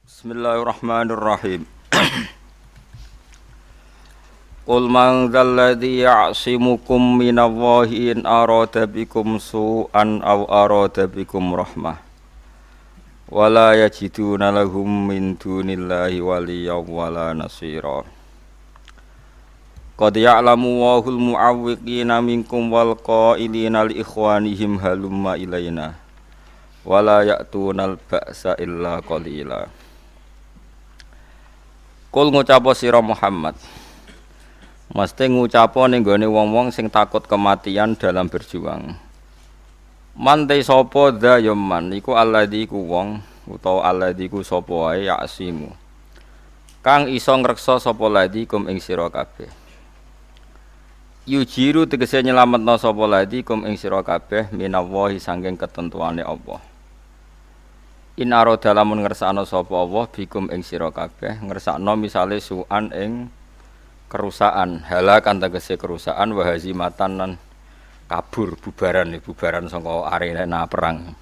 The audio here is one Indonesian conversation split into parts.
Bismillahirrahmanirrahim. Qul man dzal ladzi ya'simukum minallahi in arada bikum su'an aw arada bikum rahmah. Wala yajiduna lahum min dunillahi waliyyan wala nasira. Qad ya'lamu wahul mu'awwiqina minkum wal qailina li ikhwanihim halumma ilaina. Wala ya'tunal ba'sa illa qalila. Kul ngucapo sira Muhammad, mesti ngucapo ning gone wong-wong sing takut kematian dalam berjuang. Man te sapa dza yaman iku alladzi ku wong utawa alladzi ku sapa wae yasimu. Kang iso ngreksa sapa ladzi kum ing sira kabeh. Yujiru tegese nyelametna sapa ladzi kum ing sira kabeh minallahi saking ketentuane Allah. Inaro dalamun ngersakno sapa Allah bikum ing sira kabeh ngersakno misale suan ing kerusakan halakan tegese kerusakan wa hazimatan lan kabur bubaran saka arena perang.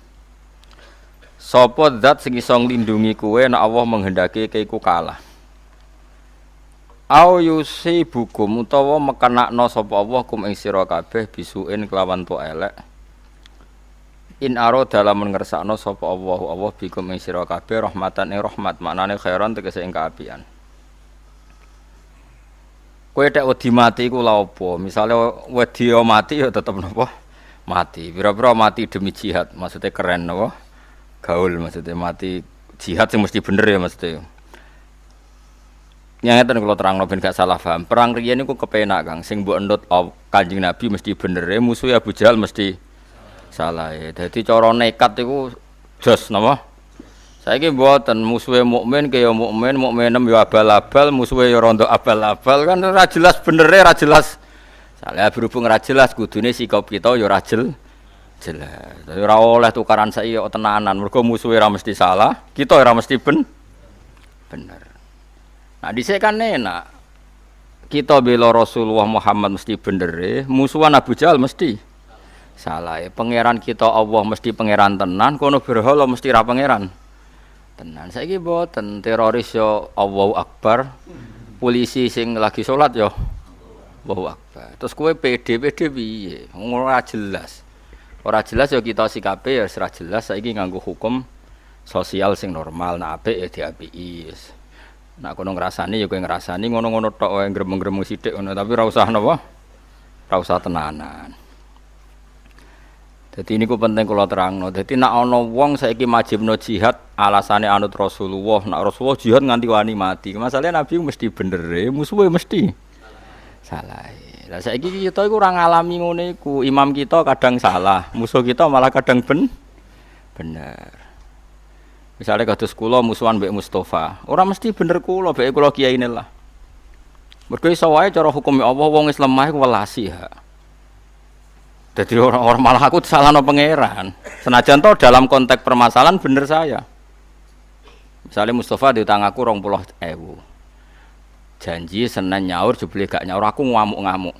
Sapa zat sing iso nglindungi kowe nek Allah menghendaki keiku kalah. Au yusibukum utawa mekenakno sapa Allah kum ing sira kabeh bisuin kelawan to elek. In aro dalam ngersakno sapa Allah bikum ing sira kabeh rahmatan ing rahmat maknane khairan tegese ing kaapian. Kowe tek wedi mati iku lha apa? Misale wedi mati ya tetep napa? Mati. Pira-pira mati demi jihad, maksudnya keren napa? Gaul maksudnya mati jihad sing mesti bener ya mesti. Nyangeten kula terangno ben gak salah paham. Perang riyen niku kepenak Kang, sing mbok endut Kanjeng Nabi mesti bener, musuh Abu Jahal mesti salah ya. Dadi cara nekat iku jos napa? Saiki mboten musuhe mukmin kaya mukmin, mukminem ya abal-abal, musuhe ya rondo abal-abal kan ora jelas benere, ora jelas. Salah berhubung ora jelas kudune sikap kita ya ora jelas. Dadi ora oleh tukaran saiki kok tenanan, mergo musuhe ora mesti salah, kita ora mesti bener. Nah dhisik kan enak. Kita bela Rasulullah Muhammad mesti bener, musuhan Abu Jahal mesti salah ya. Pangeran kita Allah mesti pangeran tenan, kono berhala mesti ra pangeran tenan. Saiki mboten teroris yo Allahu Akbar, polisi sing lagi salat yo Allahu Akbar. Terus kowe pede piye? Ora jelas. Ora jelas yo kita sikape ya ora jelas. Saiki nganggo hukum sosial sing normal, nek apik ya diapiki. Nek kono ngrasani ya kowe ngrasani ngono-ngono tok wae gremeng-gremeng sithik ngono, tapi ora usah napa? Ora usah tenanan. Jadi ini ku penting kula terangno. Jadi nek ana wong saiki majibno jihad alasane anut Rasulullah, nek Rasulullah jihad nganti wani mati. Masalahe Nabi mesti bener, musuhe mesti salah. Lah saiki kita iku ora ngalami ngene iku. Imam kita kadang salah, musuh kita malah kadang bener. Misalnya kados kula musuhan mbek Mustafa, ora mesti bener kula, mbek kula kiyaine lah. Mergo iso wae cara hukum Allah wong Islam mah iku welasi ha. Jadi orang malah aku salahno pangeran. Senajan toh dalam konteks permasalahan bener saya. Misalnya Mustafa diutang aku 20.000. Janji Senin nyaur jebule gak nyaur aku ngamuk-ngamuk.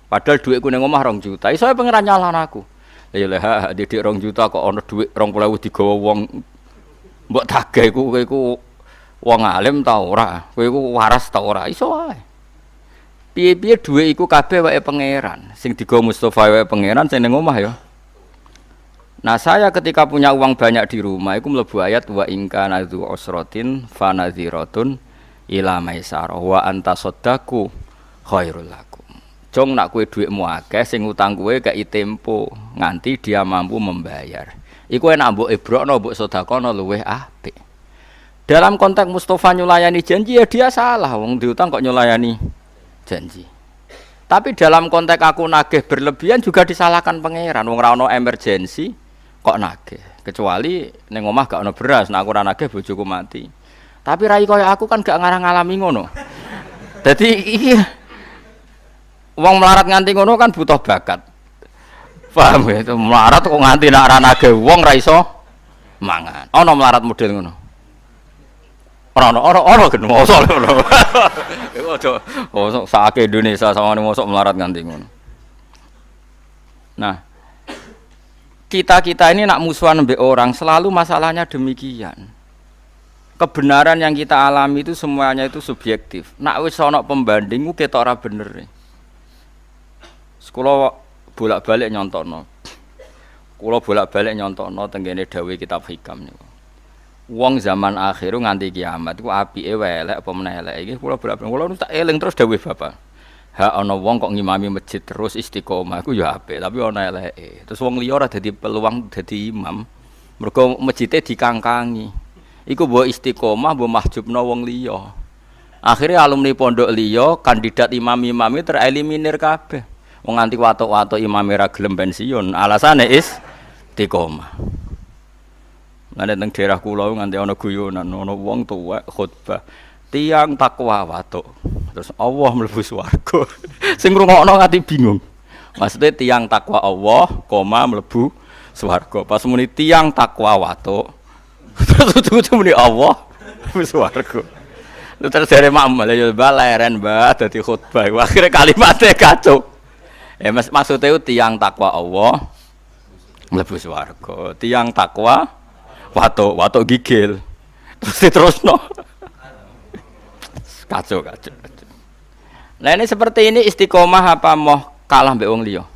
Padahal dhuwitku ning omah 2 juta. Iso pangeran nyalahno aku. Ya lha didik 2 juta kok ana dhuwit 20.000 digawa wong mbok tagih iku wong alim ta ora? Kowe iku waras ta ora? Iso wae. Piye-piye dhuwit iku kabeh wae pangeran. Sing digawa Mustafa wae pangeran sing ning omah ya. Nah, saya ketika punya uang banyak di rumah iku mlebu ayat wa ingka nadzu usratin fanadhiratun ila maisarah wa anta saddaku khairul lakum. Jong nak kowe dhuwitmu akeh sing utang kowe kei tempo nganti dia mampu membayar. Iku enak mbok ibrokno mbok sedekahno luwih apik. Dalam konteks Mustafa nyulayani janji ya dia salah wong diutang kok nyulayani janji. Tapi dalam konteks aku nagih berlebihan juga disalahkan pangeran. Wong ora ono emergency kok nagih. Kecuali ning omah gak ono beras, nek aku ora nagih bojoku mati. Tapi rai kaya aku kan gak ngarang ngalami ngono. Dadi iki wong melarat nganti ngono kan butuh bakat. Paham ya? Itu melarat kok nganti nek ora nagih wong ra iso mangan. Ono melarat model ngono. Ora gen mosok ngono. Iku aja sak Indonesia sawangane mosok melarat nganti ngono. Nah, kita ini nak musuhan mbek orang selalu masalahnya demikian. kebenaran yang kita alami itu semuanya itu subjektif. Nak wis ana pembanding ku ketok ora bener. Kula bolak-balik nyontokno. Kula bolak-balik nyontokno tenggene dawuh kitab hikam niku. Wong zaman akhir nganti kiamat iku apike wae elek apa meneh elek. Iki kula bolak-balik kula tak eling terus dawuh Bapak. Ha ana wong kok ngimami masjid terus istiqomah iku ya apik, tapi ana eleke. Terus wong liya ora dadi peluang dadi imam. Mergo masjide dikangkangi. Iku mbok istiqomah mbok mahjubno wong liya. Akhire alumni pondok liya kandidat imam-imam tereliminir kabeh. Wong nganti watuk-watuk imam ra gelem pensiun, alasane istiqomah. Lan teng daerah kula nganti ana guyonan, ana wong tuwek khutbah, tiyang takwa watuk. Terus Allah mlebu swarga. Sing ngrungokno nganti bingung. Maksudnya tiyang takwa Allah, koma mlebu swarga. Pas muni tiyang takwa watuk. Terus muni Allah mlebu swarga. Terus dari makmum ya baleren mbah dadi khutbah. Akhire kalimatnya kacau. Maksudnya itu tiang takwa Allah mlebu swarga. Tiang takwa watuk gigil. Terus no. Kacau. Nah ini seperti ini istiqomah apa mau kalah mbek wong liya?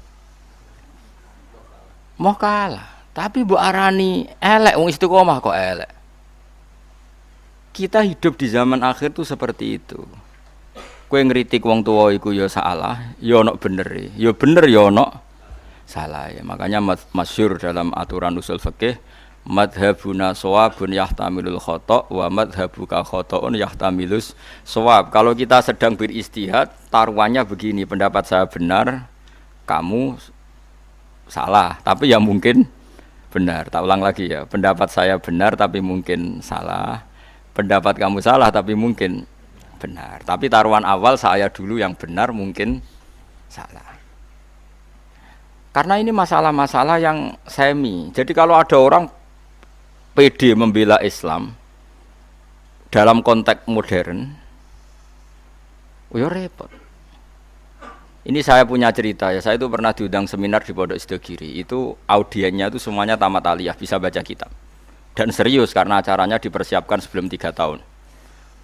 Mau kalah. Tapi mbok arani elek wong istiqomah kok elek. Kita hidup di zaman akhir tuh seperti itu. Kowe ngritik wong tuwa iku ya salah, ya ono bener, ya bener ya ono salah. Ya, makanya masyhur dalam aturan usul fikih, madhabuna shawabun yahtamilul khata' wa madhabuka khata'un yahtamilus shawab. Kalau kita sedang beristihad, taruhannya begini, pendapat saya benar, kamu salah, tapi ya mungkin benar. Tak ulang lagi ya, pendapat saya benar tapi mungkin salah. Pendapat kamu salah tapi mungkin benar, tapi taruhan awal saya dulu yang benar mungkin salah. Karena ini masalah-masalah yang semi. Jadi kalau ada orang PD membela Islam dalam konteks modern, ya repot. Ini saya punya cerita ya. Saya itu pernah diundang seminar di Pondok Sidogiri. Itu audiennya itu semuanya tamat aliyah, bisa baca kitab. Dan serius karena acaranya dipersiapkan sebelum 3 tahun.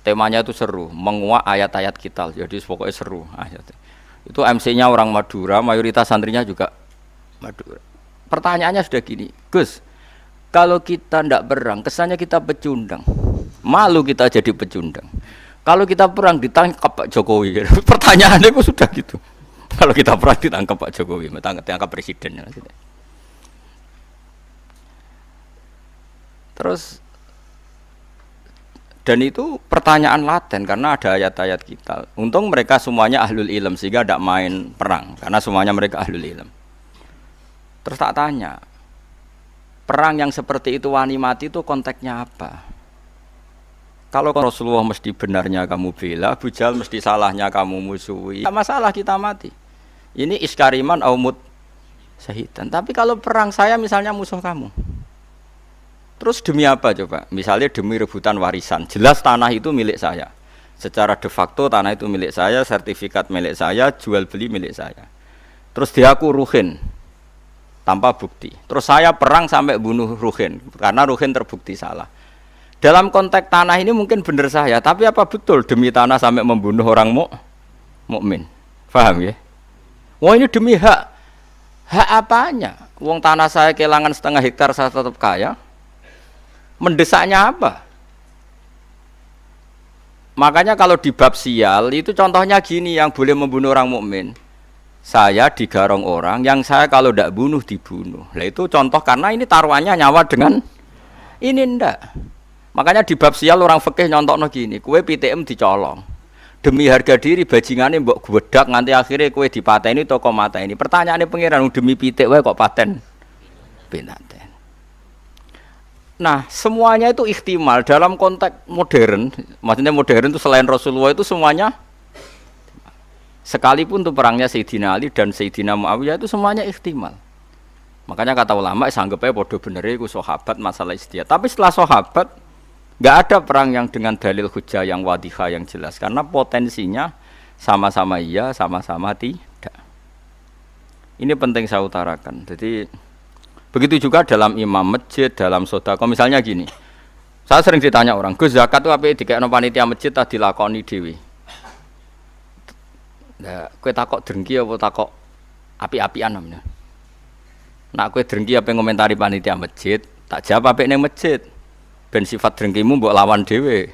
Temanya itu seru, menguak ayat-ayat kita. Jadi pokoknya seru ayat. Itu MC-nya orang Madura, mayoritas santrinya juga Madura. Pertanyaannya sudah gini, Gus, kalau kita tidak perang, kesannya kita pecundang. Malu kita jadi pecundang. Kalau kita perang ditangkap Pak Jokowi. Pertanyaannya itu sudah gitu. Kalau kita perang ditangkap Pak Jokowi, ditangkap presiden. Terus dan itu pertanyaan laten karena ada ayat-ayat kita. Untung mereka semuanya ahlul ilm sehingga tidak main perang karena semuanya mereka ahlul ilm. Terus tak tanya, perang yang seperti itu wani mati itu konteksnya apa? Kalau Rasulullah mesti benarnya kamu bela, Abu Jahal mesti salahnya kamu musuhi. Tidak masalah kita mati. Ini iskariman aumut syahidan. Tapi kalau perang saya misalnya musuh kamu. Terus demi apa coba? Misalnya demi rebutan warisan. Jelas tanah itu milik saya. Secara de facto tanah itu milik saya, sertifikat milik saya, jual beli milik saya. Terus dia aku ruhin tanpa bukti. Terus saya perang sampai bunuh ruhin karena ruhin terbukti salah. Dalam konteks tanah ini mungkin benar saya, tapi apa betul demi tanah sampai membunuh orang mukmin? Paham ya? Wah ini demi hak. Hak apanya? Wong tanah saya kehilangan 0,5 hektar saya tetap kaya. Mendesaknya apa? Makanya kalau di bab sial itu contohnya gini yang boleh membunuh orang mukmin. Saya digarong orang yang saya kalau tidak bunuh dibunuh. Nah itu contoh karena ini taruhannya nyawa dengan ini ndak. Makanya di bab sial orang fikih nyontokno gini, kue PTM dicolong. Demi harga diri bajingane mbok gwedak nganti akhirnya kue dipateni toko mata ini. Pertanyaannya pangeran demi pitik wae kok paten pinaten. Nah, semuanya itu ihtimal dalam konteks modern. Maksudnya modern itu selain Rasulullah itu semuanya. Sekalipun itu perangnya Sayyidina Ali dan Sayyidina Muawiyah itu semuanya ihtimal. Makanya kata ulama, sanggepnya bodoh bener itu sahabat masalah istihad. Tapi setelah sahabat, nggak ada perang yang dengan dalil hujah yang wadihah yang jelas. Karena potensinya sama-sama iya, sama-sama tidak. Ini penting saya utarakan. Jadi begitu juga dalam imam masjid, dalam sedekah. Misalnya gini, Saya sering ditanya orang, Gus zakat itu apa dikekno panitia masjid ta dilakoni dhewe? Lah kowe takok drengki apa takok api-apian namanya? Nak kowe drengki apa ngomentari panitia masjid, tak jawab apik ning masjid. Ben sifat drengkimu mbok lawan dhewe.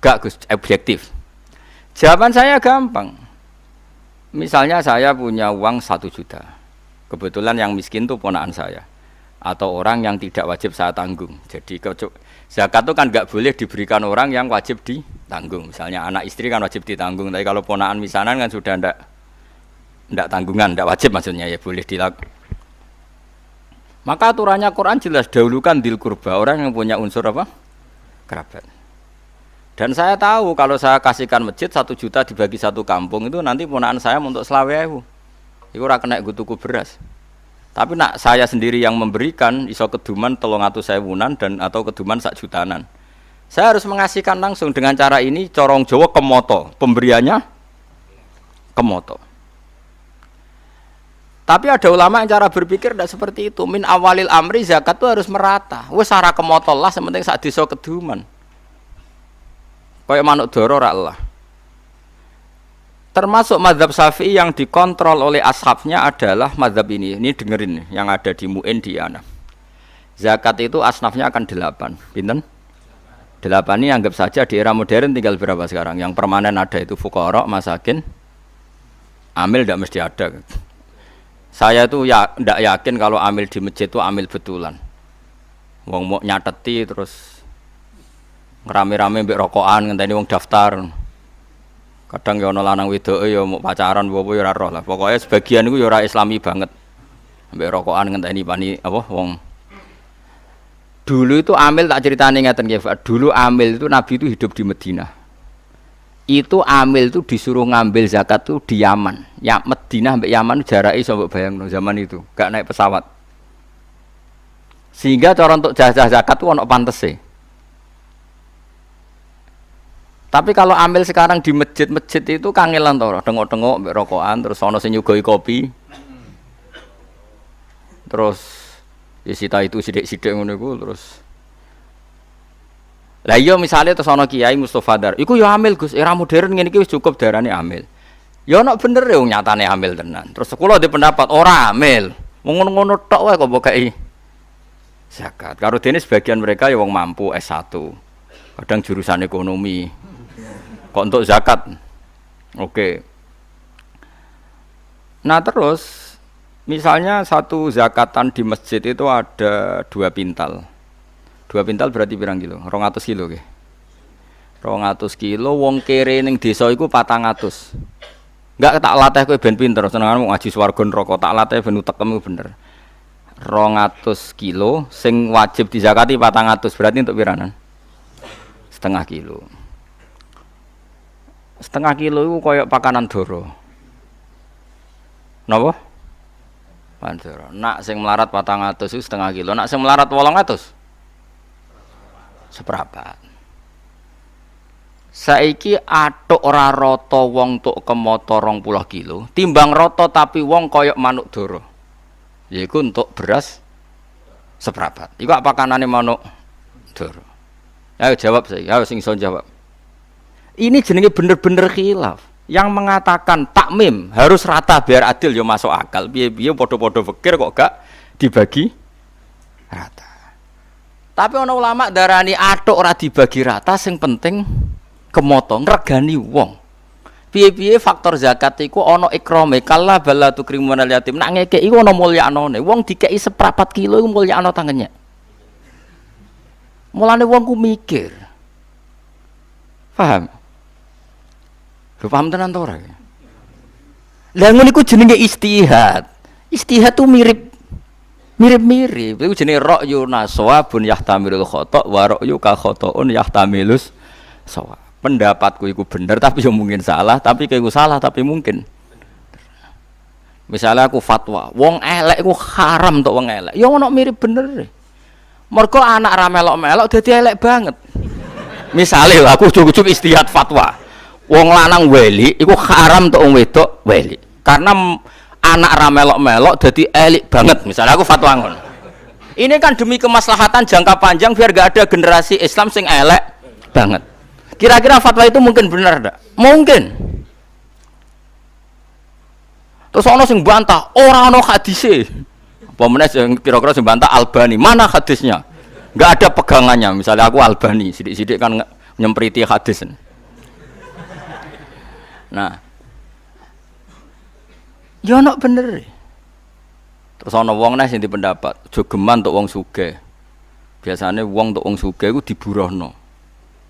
Gak Gus, objektif. Jawaban saya gampang. Misalnya saya punya uang 1 juta. Kebetulan yang miskin itu ponakan saya. Atau orang yang tidak wajib saya tanggung. Jadi zakat itu kan nggak boleh diberikan orang yang wajib ditanggung. Misalnya anak istri kan wajib ditanggung, tapi kalau ponakan misanan kan sudah ndak tanggungan, ndak wajib maksudnya ya boleh dilakukan. Maka aturannya Quran jelas dahulukan dil kurba, orang yang punya unsur apa? Kerabat. Dan saya tahu kalau saya kasihkan masjid 1 juta dibagi 1 kampung itu nanti ponakan saya untuk 20.000. Iku ora kena tuku beras. Tapi nak saya sendiri yang memberikan iso keduman 300.000-an dan atau keduman 1 jutaan. Saya harus mengasihkan langsung dengan cara ini corong Jawa kemoto, pemberiannya kemoto. Tapi ada ulama yang cara berpikir tidak seperti itu. Min awalil amri zakat itu harus merata. Wes sara kemoto lah, sementing sak desa keduman. Kayak manuk doro ra Allah. Termasuk mazhab Syafi'i yang dikontrol oleh ashabnya adalah mazhab ini. Ini dengerin yang ada di Mu'in di Anaf. Zakat itu asnafnya akan 8. Pinten? 8 ini anggap saja di era modern tinggal berapa sekarang? Yang permanen ada itu fuqara, masakin, amil tidak mesti ada. Saya itu ya tidak yakin kalau amil di masjid itu amil betulan. Wong mau nyateti terus ngerame-rame mbek rokokan ngenteni wong daftar. Kadang ya ana lanang wedoke ya mau pacaran apa ya ora roh lah. Pokoke sebagian iku ya ora islami banget. Mbek rokokan ngenteni pani apa wong. Dulu itu amil tak ceritane ngeten nggih, Pak. Dulu amil itu Nabi itu hidup di Madinah. Itu amil itu disuruh ngambil zakat itu di Yaman. Ya Madinah mbek Yaman jarake iso mbok bayangno zaman itu, gak naik pesawat. Sehingga cara untuk jajah zakat itu ono pantese. Tapi kalau ambil sekarang di masjid-masjid itu kangelan to, tengok-tengok mbek rokokan terus ana sing nyugoi kopi. Terus disita itu sithik-sithik ngono iku terus. Lah iya misale terus ana kiai Mustofa Dar, iku ya amil Gus, era modern ngene iki wis cukup darane amil. Ya ana bener ya nyatane amil tenan. Terus kula di pendapat ora amil. Wong ngono-ngono tok wae kok mbok kei zakat. Karo dene sebagian mereka ya wong mampu S1. Kadang jurusan ekonomi. Kok untuk zakat? Oke. Nah terus misalnya satu zakatan di masjid itu ada 2 pintal. 2 pintal berarti pirang kilo? 200 kilo nggih. 200 kilo wong kere ning desa iku 400. Enggak tak latih kowe ben pinter senengan ngaji swarga neraka, tak latih ben utekmu bener. 200 kilo sing wajib dizakati 400 berarti untuk piranan? Setengah kilo. Setengah kilo itu koyok pakanan doro. Napa? Pandoro. Nak sing melarat 400 itu setengah kilo. Nak sing melarat 800? Seprapat. Saiki atuk ora rata wong tuk kemoto 20 kilo. Timbang rata tapi wong koyok manuk doro. Yaiku untuk beras seprapat. Iku apa kanane manuk doro? Ayo jawab saya. Ayo sing iso jawab. Ini jenenge bener-bener khilaf. Yang mengatakan takmim harus rata biar adil ya masuk akal. Piye-piye padha-padha fikir kok gak dibagi rata. Tapi ana ulama darani atuk ora dibagi rata sing penting kemoto ngregani wong. Piye-piye faktor zakat iku ana ikrame kala bala tukrimunal yatim. Nak ngekeki iku ana mulyanane. Wong dikeki 1/4 kilo iku mulyakno tangannya. Mulane wong ku mikir. Paham? Lho paham tenan to ora? Lah ngono iku jenenge istihad. Istihad tuh mirip-mirip. Iku jenenge ra'yu naswabun yahtamilul khata' wa ra'yu ka khata'un yahtamilus shawab. Pendapatku iku bener tapi yo mungkin salah, tapi kaya salah tapi mungkin. Misalnya aku fatwa, wong elek iku haram untuk wong elek. Ya ono mirip bener. Mergo anak ra melok-melok dadi elek banget. Misalnya aku cukup istihad fatwa. Wong lanang weli iku haram untuk wong wedok weli. Karena anak ra melok-melok dadi elik banget. Misalnya aku fatwa ngono. Ini kan demi kemaslahatan jangka panjang biar gak ada generasi Islam sing elek banget. Kira-kira fatwa itu mungkin benar enggak? Mungkin. Terus ono sing bantah, ora ono hadise. Apa meneh sing kira-kira sing bantah Albani, mana hadisnya? Enggak ada pegangannya. Misalnya aku Albani, sidik-sidik kan nyempriti hadis. Nah. Ya ono bener. Terus ana wong nek sing pendapat, aja geman tok wong sugih. Biasane wong tok wong sugih iku diburuhno.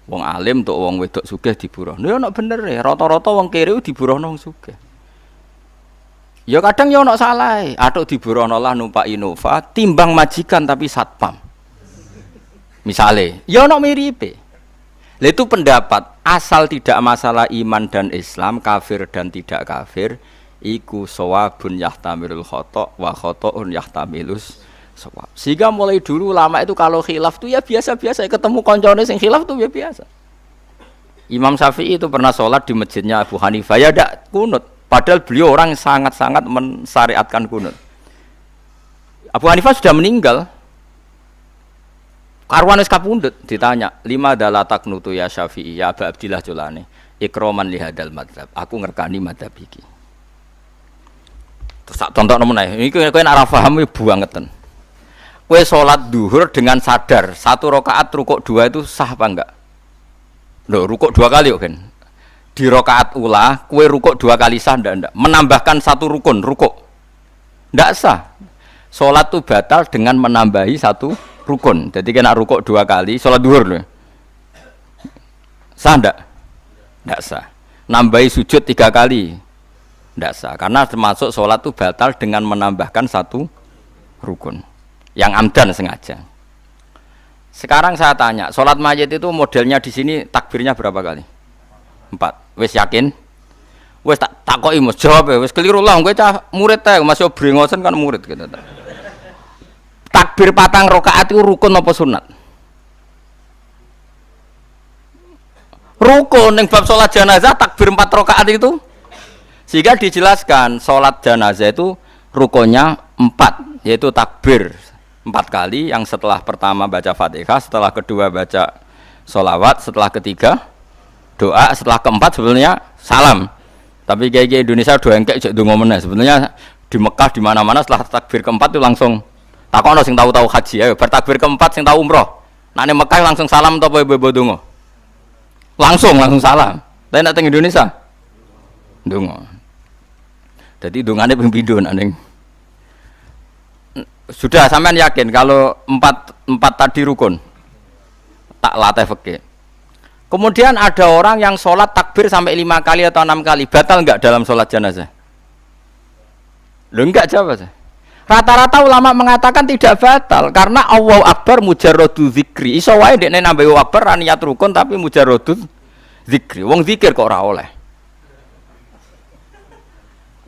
Wong alim tok wong wedok sugih diburuhno. Ya ana bener e, rata-rata wong kere diburuhno wong sugih. Ya kadang ya ana salahe, atuk diburuhno lah numpak Innova timbang majikan tapi satpam. Misale, ya ana miripe. Lah itu pendapat asal tidak masalah iman dan Islam, kafir dan tidak kafir. Iku sawabun yahtamilul khata' wa khata'un yahtamilus sawab. Sehingga mulai dulu ulama itu kalau khilaf tuh ya biasa-biasa, ketemu koncone sing khilaf tuh ya biasa. Imam Syafi'i itu pernah sholat di masjidnya Abu Hanifah ya ndak kunut, padahal beliau orang sangat-sangat mensyariatkan kunut. Abu Hanifah sudah meninggal. Karwan wis kapundhut ditanya, "Lima adalah taknutu ya Syafi'i ya Abu Abdillah Julani, ikroman li hadal madzhab." Aku ngerkani madzhab iki. Sak tontokno meneh. Iki kowe nek ora paham buangeten. Kowe salat zuhur dengan sadar, 1 rakaat rukuk 2 itu sah apa enggak? Lho, rukuk 2 kali kok, kan. Di rakaat ula, kowe rukuk 2 kali sah ndak? Menambahkan 1 rukun rukuk. Ndak sah. Salat itu batal dengan menambahi 1 rukun. Jadi kena rukuk 2 kali, salat zuhur lho. Sah ndak? Ndak sah. Nambahi sujud 3 kali. Tidak sah, karena termasuk sholat itu batal dengan menambahkan 1 rukun yang amdan sengaja. Sekarang saya tanya, sholat mayit itu modelnya di sini takbirnya berapa kali? 4. Wes yakin? Wes tak takoki Mas, jawab ya. Wes keliru lah, kowe cah murid ta, masih brengosen kan murid gitu. Takbir 4 rakaat itu rukun apa sunat? Rukun ning bab sholat jenazah takbir 4 rakaat itu. Sehingga dijelaskan sholat jenazah itu rukunnya 4, yaitu takbir 4 kali, yang setelah pertama baca Fatihah, setelah kedua baca sholawat, setelah ketiga doa, setelah keempat sebenarnya salam. Tapi kayak Indonesia doa engkek cek donga meneh. Sebenarnya di Mekah di mana-mana setelah takbir keempat itu langsung takono sing tahu-tahu haji, ayo bertakbir keempat sing tahu umroh. Nah ning Mekah langsung salam atau apa donga? Langsung salam. Tapi nek teng Indonesia donga. Jadi dungane ping pindho ning. Sudah sampean yakin kalau 4 tadi rukun? Tak latih fikih. Kemudian ada orang yang sholat takbir sampai 5 kali atau 6 kali, batal enggak dalam sholat jenazah? Loh enggak, jawab. Rata-rata ulama mengatakan tidak batal karena Allahu Akbar mujarradu zikri. Iso wae dekne nambahi Allahu Akbar niat rukun tapi mujarradu zikri. Wong zikir kok ora oleh.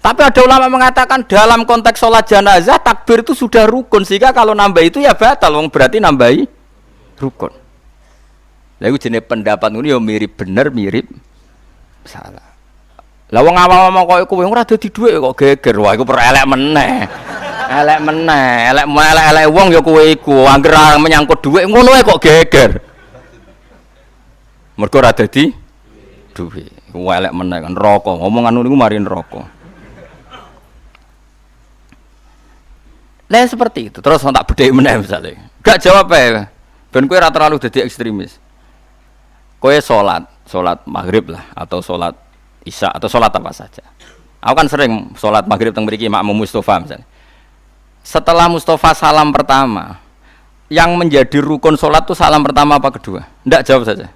Tapi ada ulama mengatakan dalam konteks sholat jenazah takbir itu sudah rukun, sehingga kalau nambah itu ya batal, wong berarti nambahi rukun. Lalu jenis pendapat ini ya mirip bener mirip salah. Lah wong awam-awam kok kowe ora dadi dhuwit kok geger, wah iku perelek meneh. Elek wong ya kowe iku, anggere menyangkut dhuwit ngono kok geger. Mergo ora dadi dhuwit. Elek meneh kan neraka, ngomongan niku mari neraka. Lah seperti itu, terus tak bedheki meneh misale. Gak jawab ae. Ben kowe ora terlalu dadi ekstremis. Kowe salat maghrib lah atau salat isya atau salat apa saja. Aku kan sering salat maghrib teng mriki makmum Mustofa misalnya. Setelah Mustofa salam pertama, yang menjadi rukun salat itu salam pertama apa kedua? Ndak, jawab saja.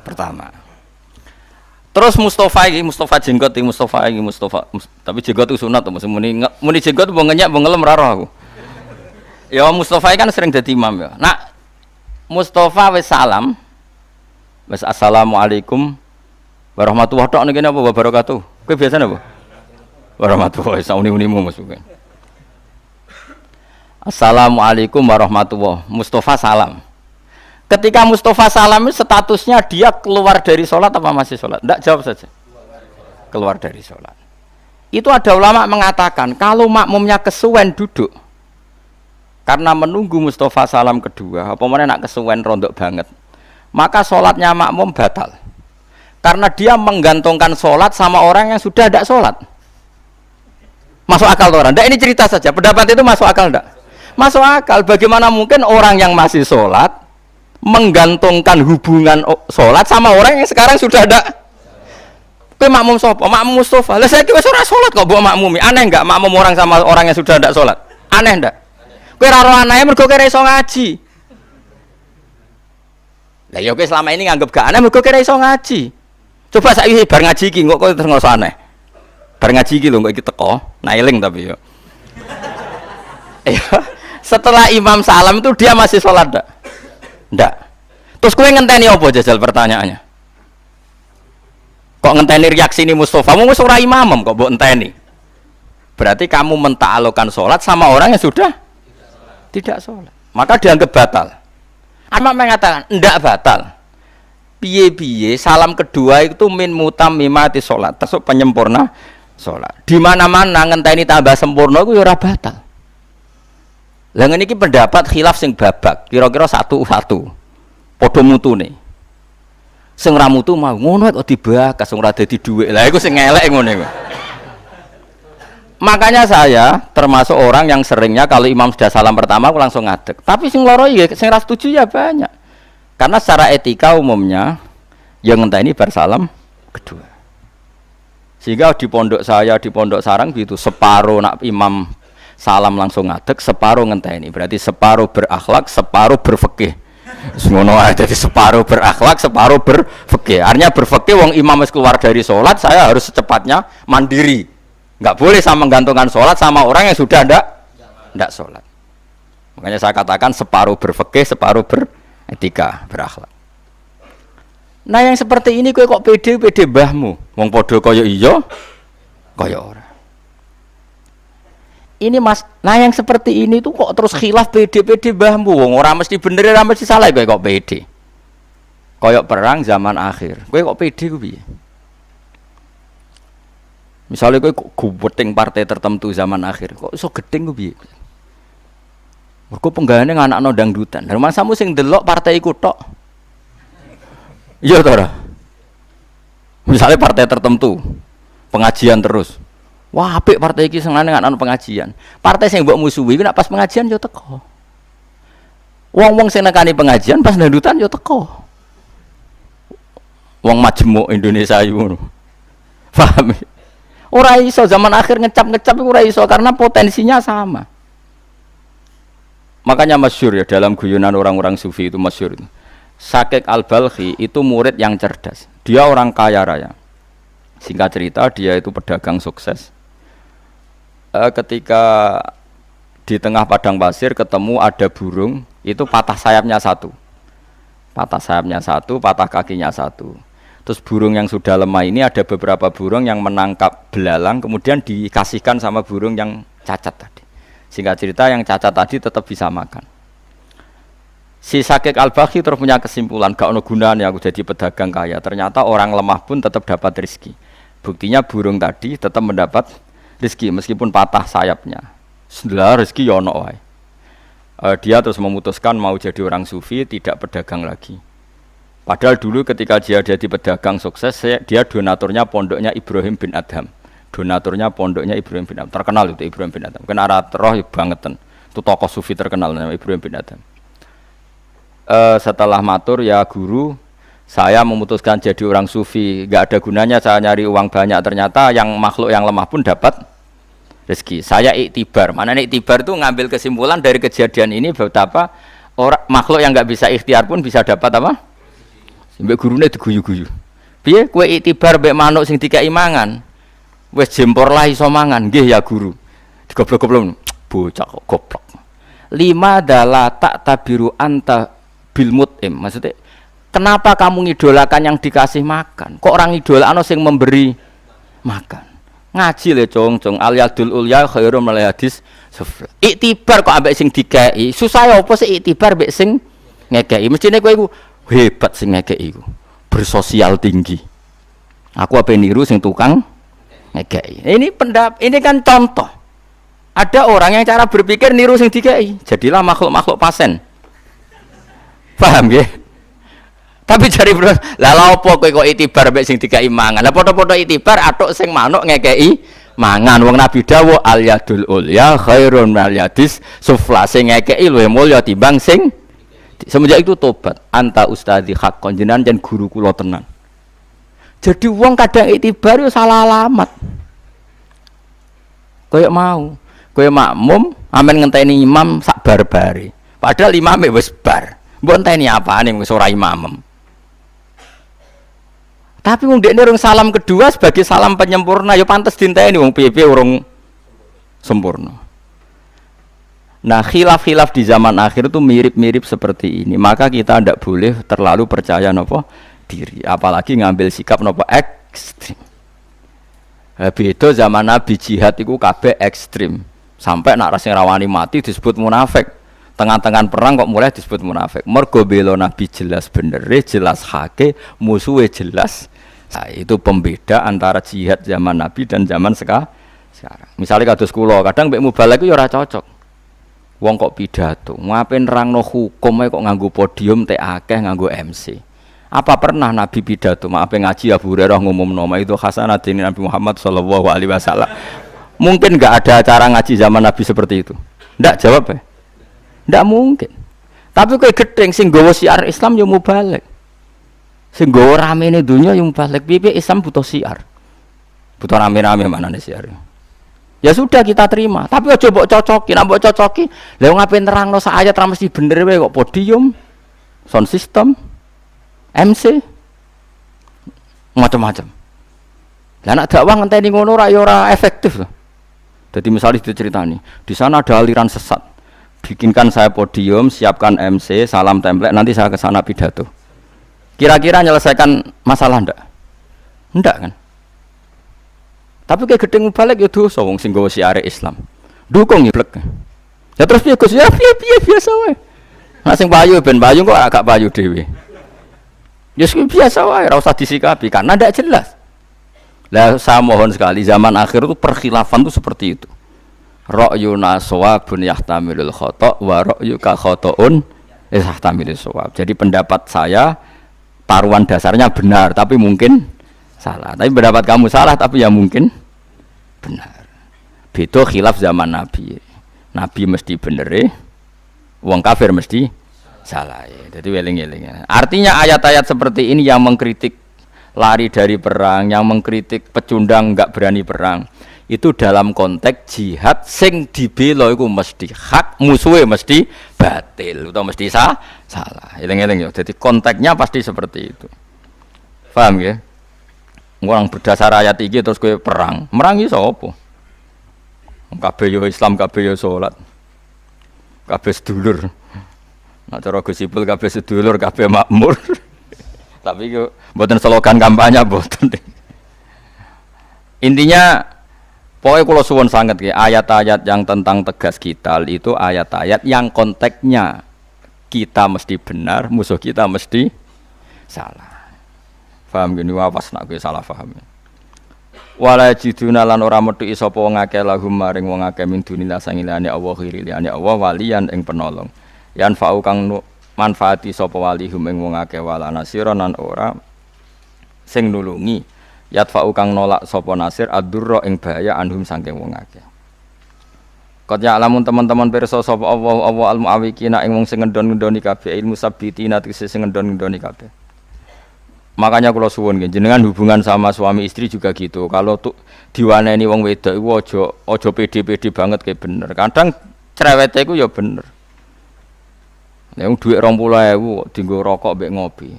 Pertama. Terus Mustofa jenggot iki Mustofa. Tapi jenggot itu sunat to, muni jenggot mbok ngenyek mbok ngelem ra roh aku. Ya Mustofa kan sering jadi imam ya. Nah, Mustofa wis salam. Wis assalamualaikum warahmatullahi wabarakatuh. Niki napa wabarakatuh? Kowe biasane apa? Warahmatullahi sauni-unimu masukan. Assalamualaikum warahmatullahi. Mustofa salam. Ketika Mustofa salam statusnya dia keluar dari sholat apa masih sholat? Tidak, jawab saja. Keluar dari sholat. Itu ada ulama mengatakan kalau makmumnya kesuwen duduk, karena menunggu Mustafa salam kedua, apa mana nak kesuwen rondok banget, maka sholatnya makmum batal. Karena dia menggantungkan sholat sama orang yang sudah tidak sholat. Masuk akal orang? Tidak, ini cerita saja. Pendapat itu masuk akal tidak? Masuk akal. Bagaimana mungkin orang yang masih sholat menggantungkan hubungan sholat sama orang yang sekarang sudah ada? Kowe makmum sapa? Makmum Mustafa. Lah saiki wis ora salat kok mbok makmumi. Aneh enggak makmum orang sama orang yang sudah ndak salat? Aneh ndak? Kowe ora ro anae mergo kowe iso ngaji. Lah ya kowe selama ini nganggep gak aneh mergo kowe iso ngaji. Coba saiki bar ngaji iki kok kowe terus ngoso aneh. Bar ngaji iki lho kok iki teko, nailing tapi yo. Setelah imam salam itu dia masih salat ndak? Ndak. Terus kowe ngenteni apa jajal pertanyaannya? Kok ngenteni reaksi ini Mustafa? Mau ora imam kok mbok enteni. Berarti kamu mentaklukkan sholat sama orang yang sudah tidak sholat. Maka dianggap batal. Amma mengatakan ndak batal. Piye-piye salam kedua itu min mutammimati sholat, termasuk penyempurna sholat. Di mana-mana ngenteni tambah sempurna itu ya ora batal. Lah ngene iki pendapat khilaf sing babak, kira-kira satu-satu. Padha mutune. Sing ra mutu mau ngono kok dibakas ora dadi dhuwit. Lah iku sing elek ngono iku. Makanya saya termasuk orang yang seringnya kalau imam sudah salam pertama aku langsung ngadeg. Tapi sing loro ya sing ra setuju ya banyak. Karena secara etika umumnya yang ngenteni bar salam kedua. Sehingga di pondok saya, di pondok sarang gitu, separuh nak imam salam langsung ngadeg, separuh ngenteni. Berarti separuh berakhlak, separuh berfikih. Semono ae dadi separuh berakhlak, separuh berfikih. Artinya berfikih wong imam wis keluar dari sholat, saya harus secepatnya mandiri. Enggak boleh sama menggantungkan sholat sama orang yang sudah ndak sholat. Makanya saya katakan separuh berfikih, separuh beretika, berakhlak. Nah yang seperti ini kowe kok pede mbahmu. Wong padha kaya iya, kaya ora. Ini mas, nah yang seperti ini tuh kok terus khilaf pede mbahmu. Wong ora mesti bener, ora mesti salah kowe kok pede. Kaya perang zaman akhir. Kowe kok pede ku piye? Misalnya kowe guweting partai tertentu zaman akhir, kok iso gedeng ku piye? Mergo penggane nganakno dangdutan. Lah masamu sing delok partai iku tok. Iya to ora? Misalnya partai tertentu pengajian terus. Wah, apik partai iki senengane nganakno pengajian. Partai sing mbok musuhi ku nek pas pengajian yo teko. Wong-wong sing nekani pengajian pas dangdutan yo teko. Wong majemuk Indonesia iku ngono. Paham? Ora iso zaman akhir ngecap-ngecap iku ora iso karena potensinya sama. Makanya masyhur ya dalam guyonan orang-orang sufi itu masyhur itu. Syakik Al-Balkhi itu murid yang cerdas. Dia orang kaya raya. Singkat cerita dia itu pedagang sukses. Ketika di tengah padang pasir ketemu ada burung, itu patah sayapnya satu, patah kakinya satu. Terus burung yang sudah lemah ini ada beberapa burung yang menangkap belalang, kemudian dikasihkan sama burung yang cacat tadi. Singkat cerita yang cacat tadi tetap bisa makan. Si Syakik Al-Balkhi terus punya kesimpulan, gak ono gunane aku jadi pedagang kaya. Ternyata orang lemah pun tetap dapat rezeki. Buktinya burung tadi tetap mendapat rezeki meskipun patah sayapnya. Setelah rezeki ya ono wae. Dia terus memutuskan mau jadi orang sufi, tidak pedagang lagi. Padahal dulu ketika dia jadi pedagang sukses, dia donaturnya pondoknya Ibrahim bin Adham. Donaturnya pondoknya Ibrahim bin Adham. Terkenal itu Ibrahim bin Adham. Kena arah roh bangetan. Itu tokoh sufi terkenal namanya Ibrahim bin Adham. Setelah matur ya guru, saya memutuskan jadi orang sufi, gak ada gunanya saya nyari uang banyak, ternyata yang makhluk yang lemah pun dapat rezeki. Saya iktibar, mana iktibar itu ngambil kesimpulan dari kejadian ini betapa orang makhluk yang gak bisa ikhtiar pun bisa dapat apa? Sampai gurunya diguyu-guyu. Piye kowe iktibar mbek manuk sing dikai mangan, wis jempor lah iso mangan, nggih ya guru. Digoblok-goblok bocah kok goblok. 5 dala tak tabiru anta bil mut'im. Maksudnya kenapa kamu ngidolakan yang dikasih makan? Kok orang idolakno sing memberi makan? Ngaji le cong al yadul ulya khairum minal hadis sufla. Iktibar kok ambek sing dikei. Susah apa sih iktibar mbek sing ngekei? Mestine kowe iku hebat sing ngekei iku. Bersosial tinggi. Aku apa niru sing tukang ngekei. Ini kan contoh. Ada orang yang cara berpikir niru sing dikai, jadilah makhluk-makhluk pasen. Paham ya? Tapi cari bro, lah apa kowe kok itibar mek sing dikai mangan. Lah padha-padha itibar atuk sing manuk ngekeki mangan. Wong Nabi dawuh al yadul ulya khairun minal yadis sufla, sing ngekeki luwih mulya timbang sing. Semenjak itu tobat, anta ustadzi haqqon, jenengan jan guru kula tenan. Jadi wong kadang itibar yo salah alamat. Kayak mau, kayak makmum amen ngenteni imam sak bar-bare. Padahal imame wis bar. Mbok enteni apane wis ora imam. Tapi wong dekne urung salam kedua sebagai salam penyempurna ya pantes dinteni wong piye-piye urung sempurna. Nah, khilaf-khilaf di zaman akhir itu mirip-mirip seperti ini. Maka kita tidak boleh terlalu percaya nopo diri, apalagi ngambil sikap nopo ekstrim. Beda zaman Nabi jihad itu kabeh ekstrim. Sampai nak rasing rawani mati disebut munafik. Tengah-tengah perang kok mulai disebut munafik. Mergo bela Nabi jelas bener, jelas hake, musuhe jelas. Nah, itu pembeda antara jihad zaman Nabi dan zaman sekarang. Misalnya kados kula, kadang mbek mubalek iku ya ora cocok. Wong kok pidato, ngapain nerangno hukum kok nganggo podium teh akeh nganggo MC. Apa pernah Nabi pidato, maaf ngaji Abu Hurairah ngumumno itu hasanatin Nabi Muhammad sallallahu alaihi wasallam. Mungkin enggak ada acara ngaji zaman Nabi seperti itu. Ndak jawab ya? Ndak mungkin. Tapi kowe gedeng sing nggawa syiar Islam ya mubalek. Sing nggawa ramene dunya ya mubalek. Piye Islam butuh syiar. Butuh rame-rame manane syiar. Ya sudah kita terima, tapi aja mbok cocoki, nek mbok cocoki, lha ngapain nerangno sak ayat ra mesti bener wae kok podium, sound system, MC, macam-macam. Lah nek dakwah ngenteni ngono ora efektif loh. Jadi misalnya diceritani, di sana ada aliran sesat. Bikinkan saya podium, siapkan MC, salam template, nanti saya ke sana pidato. Kira-kira menyelesaikan masalah ndak? Ndak kan? Tapi kayak gedeng balik ya dosa wong sing gawa syiare Islam. Dukung ya blek. Ya terus piye Gus? Ya piye biasa wae. Nek sing payu ben payu kok agak payu dhewe. Ya biasa wae, ora usah disikapi karena ndak jelas. Lah saya mohon sekali zaman akhir itu perkhilafan itu seperti itu. Ra'yuna shawabun yahtamilul khata' wa ra'yuka khata'un yahtamilus shawab. Jadi pendapat saya taruhan dasarnya benar tapi mungkin salah. Tapi pendapat kamu salah tapi ya mungkin benar. Beda khilaf zaman Nabi. Nabi mesti bener, wong kafir mesti salah. Jadi weling-eling. Artinya ayat-ayat seperti ini yang mengkritik lari dari perang, yang mengkritik pecundang enggak berani perang, itu dalam konteks jihad sing dibela iku mesti hak, musuhe mesti batil atau mesti salah. Eling-eling ya. Jadi konteksnya pasti seperti itu. Paham ya? Orang berdasar ayat iki terus kowe perang. Merangi sapa? Kabeh yo Islam, kabeh yo salat. Kabeh sedulur. Nek cara Gus Ipul kabeh sedulur, kabeh makmur. Tapi yo mboten slogan kampanye mboten. Intinya pokoknya kula suwun sanget nggih, ayat-ayat yang tentang tegas kita itu ayat-ayat yang konteksnya kita mesti benar, musuh kita mesti salah. Paham gini wawas nak kowe salah paham. Wala jiduna lan ora metuki sapa wong akeh lahum maring wong akeh min dunillah sangilane Allah khiriliane Allah waliyan ing penolong. Yan fa'u kang manfaati sapa walihum ing wong akeh wala nasiran ora sing nulungi. Yatfa'u kang nolak sapa nasir ad-durra ing bahaya anhum saking wong akeh. Qad ya'lamun teman-teman pirsa sapa Allah al-mu'awwiqina ing wong sing ngendon-ngendoni kabeh ilmu sabbitina tegese sing ngendon-ngendoni kabeh. Makanya kalau suwun jenengan hubungan sama suami istri juga gitu. Kalau tuh diwaneni wong wedok iku aja pede-pede banget kayak bener. Kadang cerewete iku ya bener. Nek wong dhuwit 20.000 dienggo rokok mbek ngopi.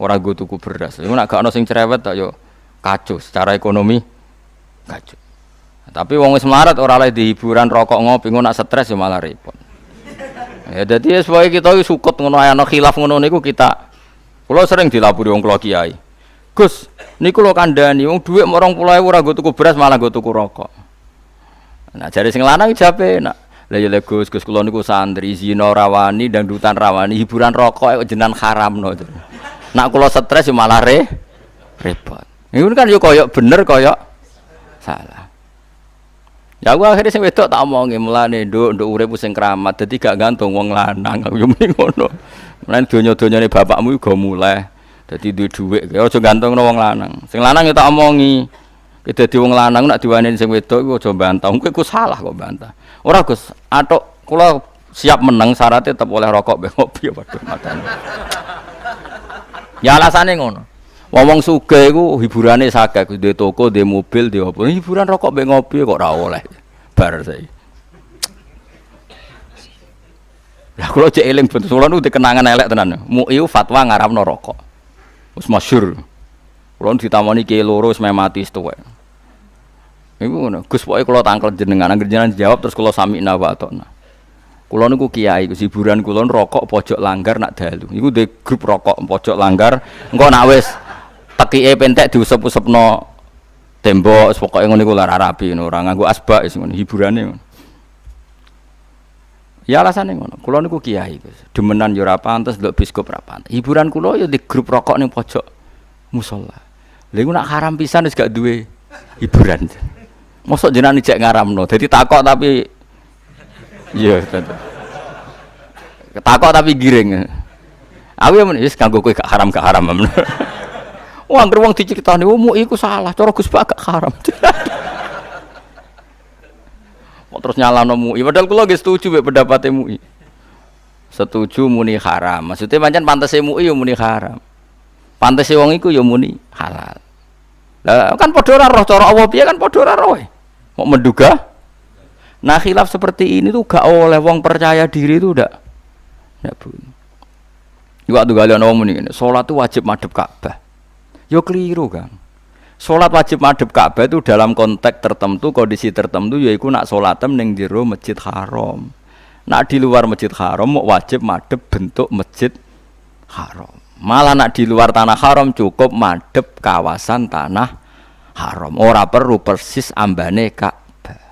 Ora nggo tuku beras. Iku nek gak ono sing cerewet tak yo kacau secara ekonomi kacau. Tapi wong wis melarat ora oleh di hiburan rokok ngopi, ngono nak stres ya malah repot. Ya dadi sebagai kita iki sukut ngono ae ana khilaf ngono niku kita. Kula sering dilapuri wong kula kiai. Gus, niku lho kandhani wong dhuwit 20.000 ora nggo tuku beras malah nggo tuku rokok. Nah jare sing lanang jape nak. Lah ya Gus kula niku santri zina rawani dangdutan rawani hiburan rokok kok jenengan haramno. Nak kula stres ya malah repot. Iku kan yo koyok bener koyok salah. Ya aku akhirnya sing wedok tak omongi mulane nduk urip sing kramat dadi gak gantung wong lanang aku yo muni ngono. Mulane donya-donyane bapakmu iku go mulai dadi duwe dhuwit aja gantungno wong lanang. Sing lanang yo tak omongi. Ki dadi wong lanang nek diwaneni sing wedok iku aja bantah. Kowe iku salah kok bantah. Ora Gus, atok kula siap meneng syaratnya tetep oleh rokok mbek ngopi waduh matane. Ya alasane ngono. Wong sugih iku hiburane sakeh, duwe toko, duwe mobil, duwe apa. Hiburan rokok mbek ngopi kok ora oleh. Bar saiki. Lah kula cek eling ben kula nu dikenangan elek tenan. MUI fatwa ngaramno rokok. Wis masyhur. Kula ditamoni ki loro wis mati tuwek. Iku ngono. Gus pokoke kula tangkel jenengan, anggere jenengan jawab terus kula samikna wa atona. Kula niku kiai, Gus hiburan kula rokok pojok langgar nak dalu. Iku dhe grup rokok pojok langgar. Engko nak wis tekike pentek diusep-usepno tembok pokoke ngono iku lara rapi ngono ora nganggo asbak wis ngono hiburane ngono. Ya alasane ngono. Kula niku kiai Gus. Demenan yo ora pantes ndelok biskop ora pantes. Hiburan kula yo di grup rokok ning pojok musala. Lha iku nak haram pisan wis gak duwe hiburan. Mosok jenengan ijek ngaramno. Dadi takok tapi iya tenan. Takok tapi giring. Aku ya wis kanggo kowe gak haram. Wah, anggere wong diceritani, MUI iku salah, cara Gus Pak gak haram. Kok terus nyalano MUI, padahal kula nggih setuju mek pendapat MUI. Setuju muni haram. Maksudnya pancen pantese MUI ya muni haram. Pantese wong iku ya muni halal. Lah kan padha ora roh cara Allah piye kan padha ora roh. Mau menduga? Nah, khilaf seperti ini tuh gak oleh wong percaya diri itu ndak bunyi. Waktu kalian ngomong ini, sholat itu wajib madhep Ka'bah. Yo keliru kan. Sholat wajib madhep Ka'bah itu dalam konteks tertentu, kondisi tertentu, yaitu nak sholatem ning jero Masjid Haram. Nak di luar Masjid Haram mau wajib madhep bentuk Masjid Haram. Malah nak di luar tanah haram cukup madhep kawasan tanah haram. Ora perlu persis ambane Ka'bah.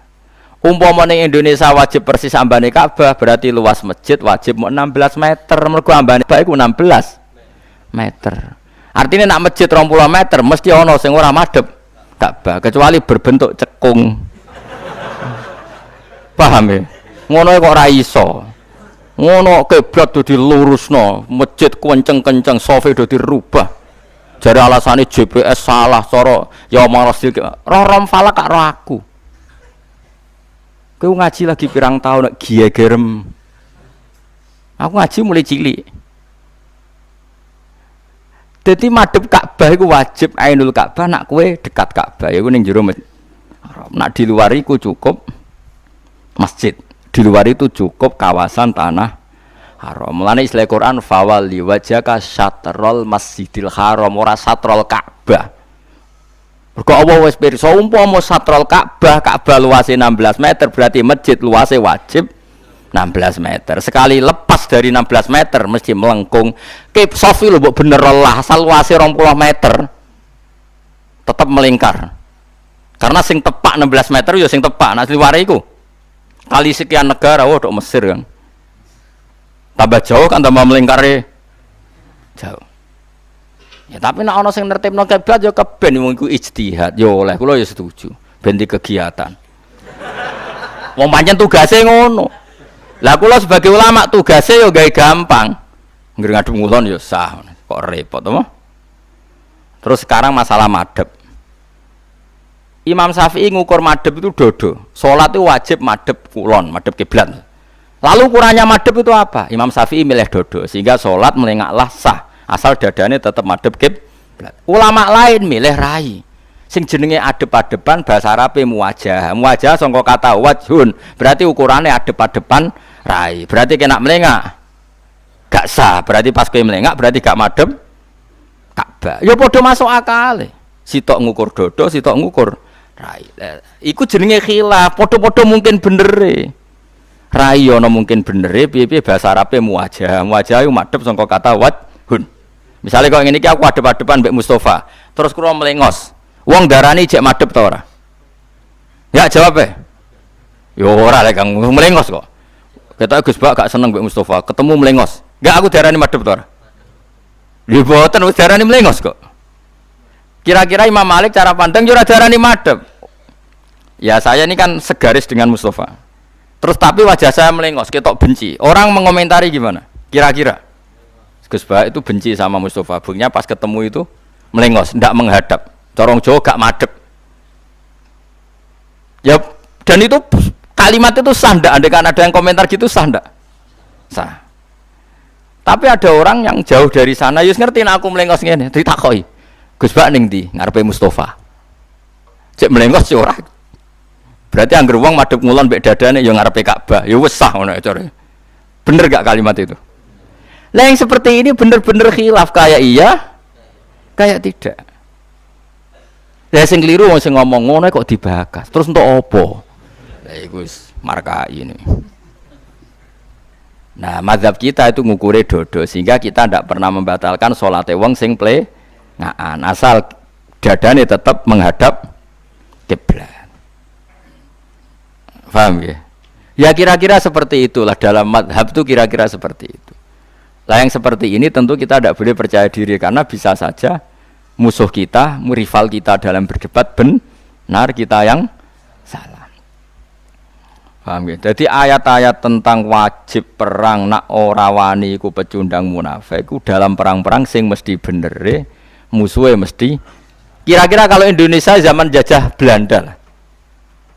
Umpamane Indonesia wajib persis ambane Ka'bah, berarti luas masjid wajib mau 16 meter. Mergo ambane Ka'bah iku 16 meter. Artinya nak masjid 20 meter mesti ana sing ora madhep Ka'bah kecuali berbentuk cekung. Paham ya? Ngono kok ora iso. Ngono kiblat do dilurusno, masjid kenceng-kenceng, sofe do dirubah. Jare alasane GPS salah cara ya maros iki. Roh falak karo aku. Kowe ngaji lagi pirang tahun nek giyegerem. Aku ngaji mulai cilik. Dadi madhep Ka'bah iku wajib ainul Ka'bah nak kowe dekat Ka'bah iku ning jero haram. Nak di luar iku cukup masjid. Di luar itu cukup kawasan tanah haram. Mulane istilah Quran fawali wajhaka syatrul masjidil haram ora satrul Ka'bah. Mergo Allah wis pirsa umpama satrul Ka'bah, Ka'bah luase 16 meter berarti masjid luase wajib 16 meter. Sekali lepas dari 16 meter mesti melengkung. Kip sofi lho mbok bener lah asal luase 20 meter tetap melingkar. Karena sing tepak 16 meter ya sing tepak nek liware iku. Kali sekian negara waduh Mesir kan. Tambah jauh kan tambah melingkari jauh. Ya tapi nek ana sing nertibno kiblat ya keben wong iku ijtihad. Ya oleh kula ya setuju. Ben di kegiatan. Wong pancen tugase ngono. Lah kula sebagai ulama tugasnya yo gawe gampang. Ngger ngadep ngulon yo sah. Kok repot to? Terus sekarang masalah madhep. Imam Syafi'i ngukur madhep itu dodo. Salat itu wajib madhep kulon, madhep kiblat. Lalu ukurannya madhep itu apa? Imam Syafi'i milih dodo sehingga salat melengaklah sah asal dadane tetap madhep kiblat. Ulama lain milih rai. Sing jenenge adep-adepan bahasa Arabe muwajah. Muwajah sangka kata wajhun, berarti ukurannya adep-adepan rai. Berarti kena melengak gak sah, berarti pas kowe melengak berarti gak madhep Ka'bah. Ya padha masuk akal. Sitok ngukur dodo, sitok ngukur rai. Iku jenenge khilaf, padha-padha mungkin benere. Rai ana mungkin benere, piye-piye bahasa Arabe muwajah. Muwajah iku madhep sangka kata wajhun. Misalnya kok ngene iki aku adep-adepan mbek Mustofa, terus kula melengos. Wong darani cek madhep ta ora? Ya jawab ya ora lek Kang melengos kok. Ketok Gus Bak gak seneng mbek Mustofa, ketemu melengos. Enggak aku darani madhep ta ora? Lha boten wis darani melengos kok. Kira-kira Imam Malik cara pandang yo ora darani madhep. Ya saya ini kan segaris dengan Mustafa. Terus tapi wajah saya melengos, ketok benci. Orang mengomentari gimana? Kira-kira Gus Bah itu benci sama Mustafa. Buktinya pas ketemu itu melengos, ndak menghadap. Corong Jawa gak madep. Ya dan itu kalimat itu sah ndak? Andaikan ada yang komentar gitu sah ndak? Sah. Tapi ada orang yang jauh dari sana, yus ngerti aku melengos ngene, ditakoki. Gus Bah ning ndi? Ngarepe Mustafa. Cek melengos sih ora. Berarti angger wong madhep ngulon mbek dadane ya ngarepe Ka'bah. Ya wis sah ngono cara. Bener gak kalimat itu? Lah yang seperti ini bener-bener khilaf, kayak iya, kayak tidak. Lah sing keliru wong sing ngomong ngono kok dibakas. Terus untuk apa? Lah iku wis markai ini. Nah, mazhab kita itu ngukure dodo sehingga kita tidak pernah membatalkan salate wong sing plengaan asal dadane tetap menghadap kiblat. Paham ya? Ya kira-kira seperti itulah dalam madhab itu kira-kira seperti itu. Lah yang seperti ini tentu kita tidak boleh percaya diri karena bisa saja musuh kita, rival kita dalam berdebat benar, kita yang salah. Paham ya? Jadi ayat-ayat tentang wajib perang nak ora wani iku pecundang munafik iku dalam perang-perang sing mesti bener musuhnya mesti. Kira-kira kalau Indonesia zaman jajah Belanda lah.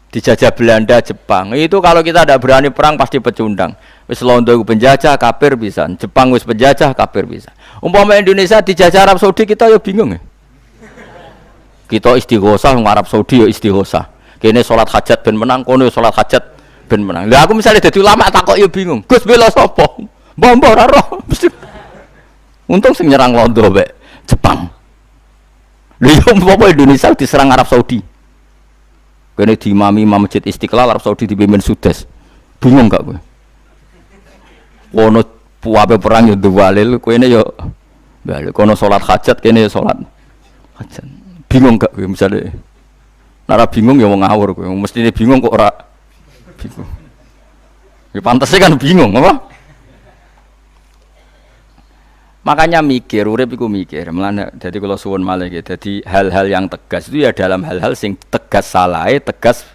Dijajah Belanda, Jepang. Itu kalau kita tidak berani perang pasti pecundang. Wis Londo penjajah, kafir bisa. Jepang wis penjajah, kafir bisa. Umpama Indonesia dijajah Arab Saudi kita ya bingung ya. Kita istighosah wong Arab Saudi ya istighosah. Kene salat hajat ben menang, kono salat hajat ben menang. Lah aku misalnya dadi ulama takok ya bingung. Gus bela sapa? Mbok ora roh. Untung sing nyerang Londo mek Jepang. Lha yo umpama Indonesia diserang Arab Saudi. Kene diimami Imam Masjid Istiqlal Arab Saudi dipimpin Sudes. Bingung gak kowe? Ono puape perang yo duwalil, koene yo bali kono salat hajat kene yo salat hajat. Bingung gak kowe misale? Nek bingung ya wong ngawur kowe. Mestine bingung kok ora bingung. Ya pantese kan bingung, apa? Makanya mikir, urip iku mikir. Mulane dadi kula suwun malih iki. Dadi hal-hal yang tegas itu ya dalam hal-hal sing tegas salahe, tegas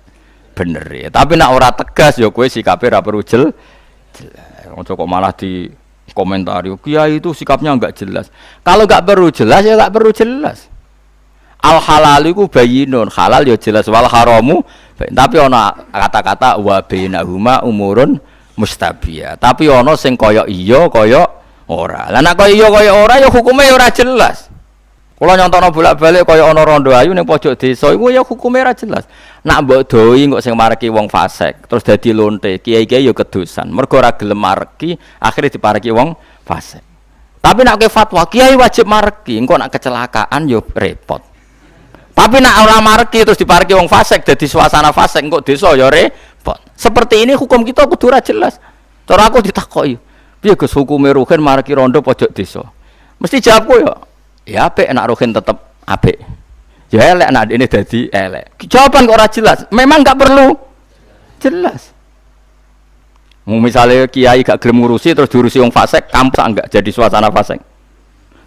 bener ya. Tapi nek ora tegas ya kowe sikape ora perlu jelas. Ojo kok malah di komentari, kiai itu sikapnya enggak jelas. Kalau enggak perlu jelas ya enggak perlu jelas. Al halal iku bayyinun, halal ya jelas wal haramu. Tapi ana kata-kata wa bainahuma umurun mustabiyah. Tapi ana sing kaya iya kaya ora. Lah nek kaya kaya ora ya hukume ora jelas. Kula nyontokno bolak-balik kaya ana rondo ayu ning pojok desa iku ya hukume ora jelas. Nak mbok doi kok sing mareki wong fasik terus dadi lonte, kiai-kiai ya kedosan. Mergo ora gelem mareki, akhire dipareki wong fasik. Tapi nek fatwa kiai wajib mareki, engko nek kecelakaan ya repot. Tapi nek ora mareki terus dipareki wong fasik dadi suasana fasik engko desa ya repot. Seperti ini hukum kita kudu ora jelas. Cara aku ditakoki piye Gus hukume ruhin mareki rondo pojok desa? Mesti jawabku ya apik nek ruhin tetep apik. Ya elek nek ini dadi elek. Jawaban kok ora jelas. Memang enggak perlu jelas. Misalnya kiai gak gelem ngurusi terus diurusi wong fasik, kampus enggak jadi suasana fasik.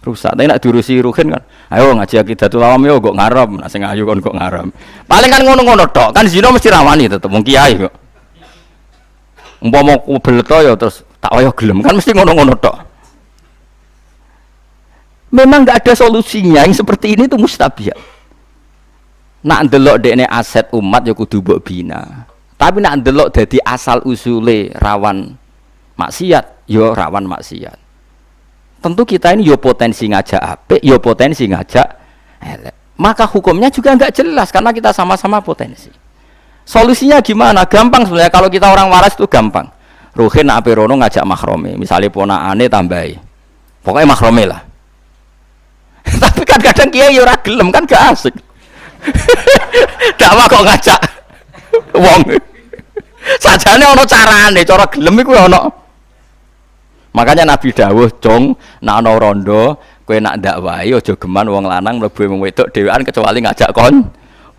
Rusak. Tapi nek diurusi ruhin kan, ayo ngaji Aqidatul Awam yo kok ngarep, nek sing ayu kon kok ngarep. Paling kan ngono-ngono tok. Kan zina mesti rawani tetep wong kiai kok. Umpama kubelto ya terus tak wayah gelem kan mesti ngono-ngono tok. Memang enggak ada solusinya yang seperti ini tuh mustabiat. Nak ndelok dekne aset umat ya kudu mbok bina. Tapi nak ndelok dadi asal usule rawan maksiat, ya rawan maksiat. Tentu kita ini ya potensi ngajak apik, ya potensi ngajak elek. Maka hukumnya juga enggak jelas karena kita sama-sama potensi. Solusinya gimana? Gampang sebenarnya kalau kita orang waras itu gampang. Ruhin nak ape rono ngajak mahrome, misalnya ponakane tambahi. Pokoknya mahrome lah. Tapi kan kadang kiai ya ora gelem kan gak asik. Dakwah kok ngajak wong. Sajane ana carane, cara gelem iku ana. Makanya Nabi dawuh, "Jong, nek ana rondo, kowe nak ndakwahi aja geman wong lanang mlebu wong wedok dhewean kecuali ngajak kon."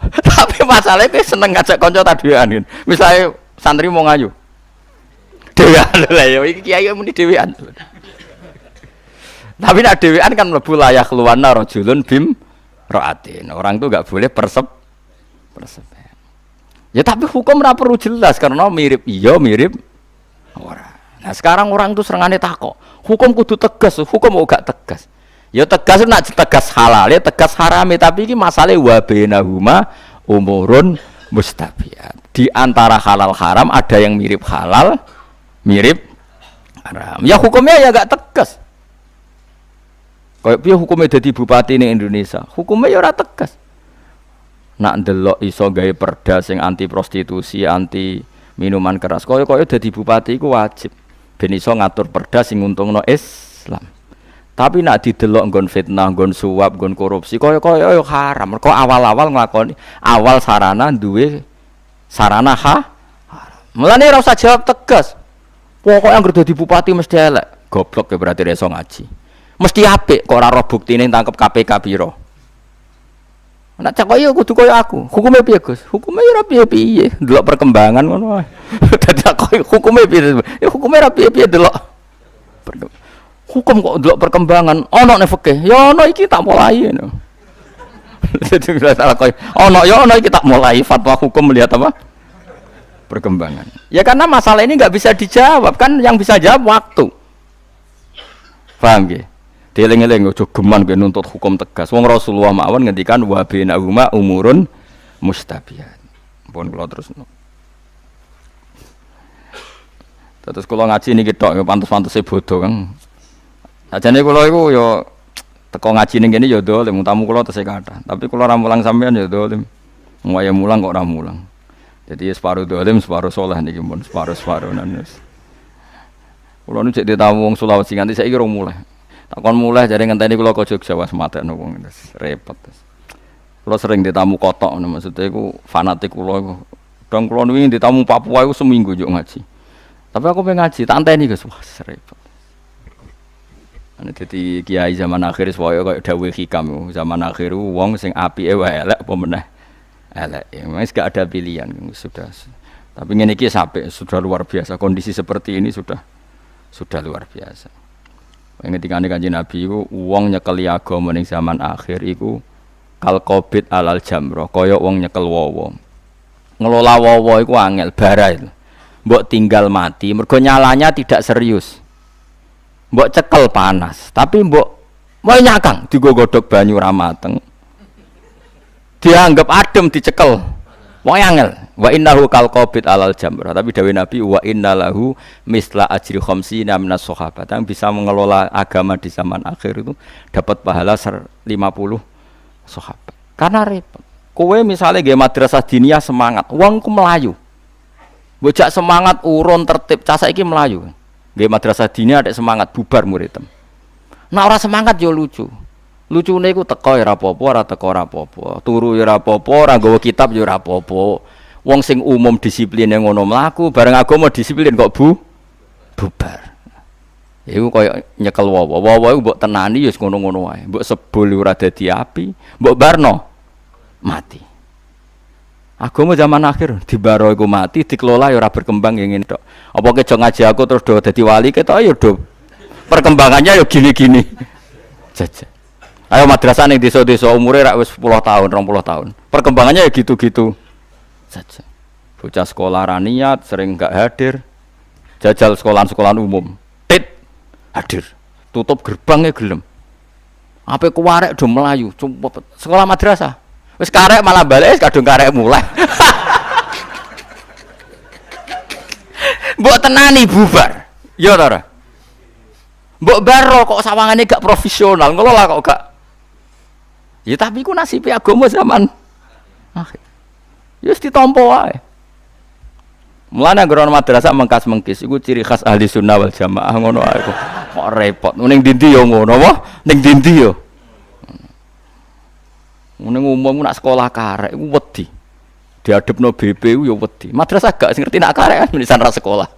Tapi masalahnya kowe seneng ngajak kanca ta dhewean. Misale santri mau ngayu. Dhewean lho ya iki kiai muni dhewean. Tapi nek dhewean kan mlebu layak luwana rajulun bim raatin. Orang itu enggak boleh persepen. Ya tapi hukum ora perlu jelas karena mirip iya mirip ora. Nah sekarang orang itu serangane takok, hukum kudu tegas, hukum kok gak tegas. Ya tegas nak tegas halal, ya tegas haram, tapi ini masalah wa bainahuma umurun mustabihat. Di antara halal haram ada yang mirip halal, mirip haram. Ya hukumnya ya gak tegas. Kayak piye hukumnya jadi bupati ning Indonesia? Hukumnya ya ora tegas. Nak ndelok iso gawe perda sing anti prostitusi, anti minuman keras. Kaya dadi bupati iku wajib ben iso ngatur perda sing nguntungno Islam. Tapi nak didelok nggon fitnah, nggon suap, nggon korupsi, kaya yo haram. Mergo awal-awal nglakoni awal sarana duwe sarana haram. Mulane ora usah jawab tegas. Pokoke anggere dadi bupati mesti elek. Goblok ya berarti iso ngaji. Mesti apik kok ora roh buktine tangkep KPK piro. Nek cak koyo kudu koyo aku. Hukume piye, Gus? Hukume ora piye-piye, delok perkembangan ngono wae. Dadi koyo hukume piye? Ya hukume ora piye-piye delok. Hukum kok delok perkembangan, ono nek fikih. Ya ono iki tak mulai ngono. Dadi salah koyo. Ono ya ono iki tak mulai fatwa hukum melihat apa? Perkembangan. Ya karena masalah ini enggak bisa dijawab, kan yang bisa jawab waktu. Paham nggih? Dieling-eling ojo geman ben nuntut hukum tegas. Wong Rasulullah mawon ngendikan wa bainahuma umurun mustabihat. Pun kula terusno. Terus kula ngaji niki tok pantes-pantese bodho, Kang. Sajane kula iku ya teko ngaji ning kene ya dolim, tamu kula tesih kathah. Tapi kula ora mulang sampean ya dolim. Wong mulang kok ora mulang. Jadi separuh dolim, separuh saleh niki pun separuh nan. Kula nu cek ditamu wong Sulawesi nganti saiki ora mulai. Takon mulai jare ngenteni kula ke Jogja wis matekno wong repot. Kula sering ditamu kotok ngono maksudnya iku fanatik kula iku. Dong kula wingi ditamu Papua iku seminggu yo ngaji. Tapi aku pengen ngaji, tak anteni Gus. Wah, repot. Ana dadi kiai zaman akhir saya koyo dawuh hikam zaman akhir wong sing apike wae elek apa meneh. Elek. Wis gak ada pilihan sudah. Tapi ngene iki sampai sudah luar biasa kondisi seperti ini sudah luar biasa. Ngendikane Kanjeng Nabi iku wong nyekeli agama ning zaman akhir iku kal qabid alal jamrah kaya wong nyekel wawa. Ngelola wawa iku angel bara itu. Mbok tinggal mati mergo nyalanya tidak serius. Mbok cekel panas, tapi mbok mau nyakang digo godhog banyu ra mateng. Dianggap adem dicekel. Wong angel. Wa innahu kal qabid alal jamrah. Tapi dawuh Nabi wa innalahu misla ajri khamsina minas sahabat. Yang bisa mengelola agama di zaman akhir itu dapat pahala 50 sahabat. Karena repot. Kowe misalnya nggih madrasah diniyah semangat, wong ku melayu. Bocah semangat urun tertib, cah saiki melayu. Nggih madrasah diniyah ada semangat bubar muridem. Nah ora semangat yo lucu. Lucune iku teko ya ora apa-apa, ora teko ora apa-apa. Turu ya ora apa-apa, ora nggawa kitab ya ora apa-apa. Wong sing umum disiplin yang ngono mlaku, bareng agama disiplin kok bubar. Iku koyo nyekel wawa. Wawa iku mbok tenani ya wis ngono-ngono wae. Mbok sebul ora dadi api, mbok barno mati. Agama zaman akhir dibaro iku mati, dikelola ya ora berkembang ngene tok. Apa ke jo ngaji aku terus do dadi wali ketok ya do perkembangannya ya gini-gini. Jajak. Ayo madrasah ning desa-desa umure rak wis 10 tahun, 20 tahun. Perkembangannya ya gitu-gitu saja. Bocah sekolah ra niat, sering enggak hadir. Jajal sekolahan umum. Hadir. Tutup gerbangnya gelem. Ape kuwarek do melayu, sekolah madrasah. Wis karek malah balik kadung karek mulai. Mbok tenani bubar. Ya ta ora? Mbok baro kok sawangane gak profesional, ngelola kok gak. Ya tapi ku nasibe agama zaman akhir. Ya wis ditampa wae. Mulane anggere madrasah mengkas-mengkis iku ciri khas ahli sunnah wal jamaah ngono ae kok repot. Ning ndi yo ngono apa? Ning ndi yo. Ning umum nak sekolah karek iku wedi. Diadepno BP yo wedi. Madrasah gak ngerti nak karek kan menisan ra sekolah.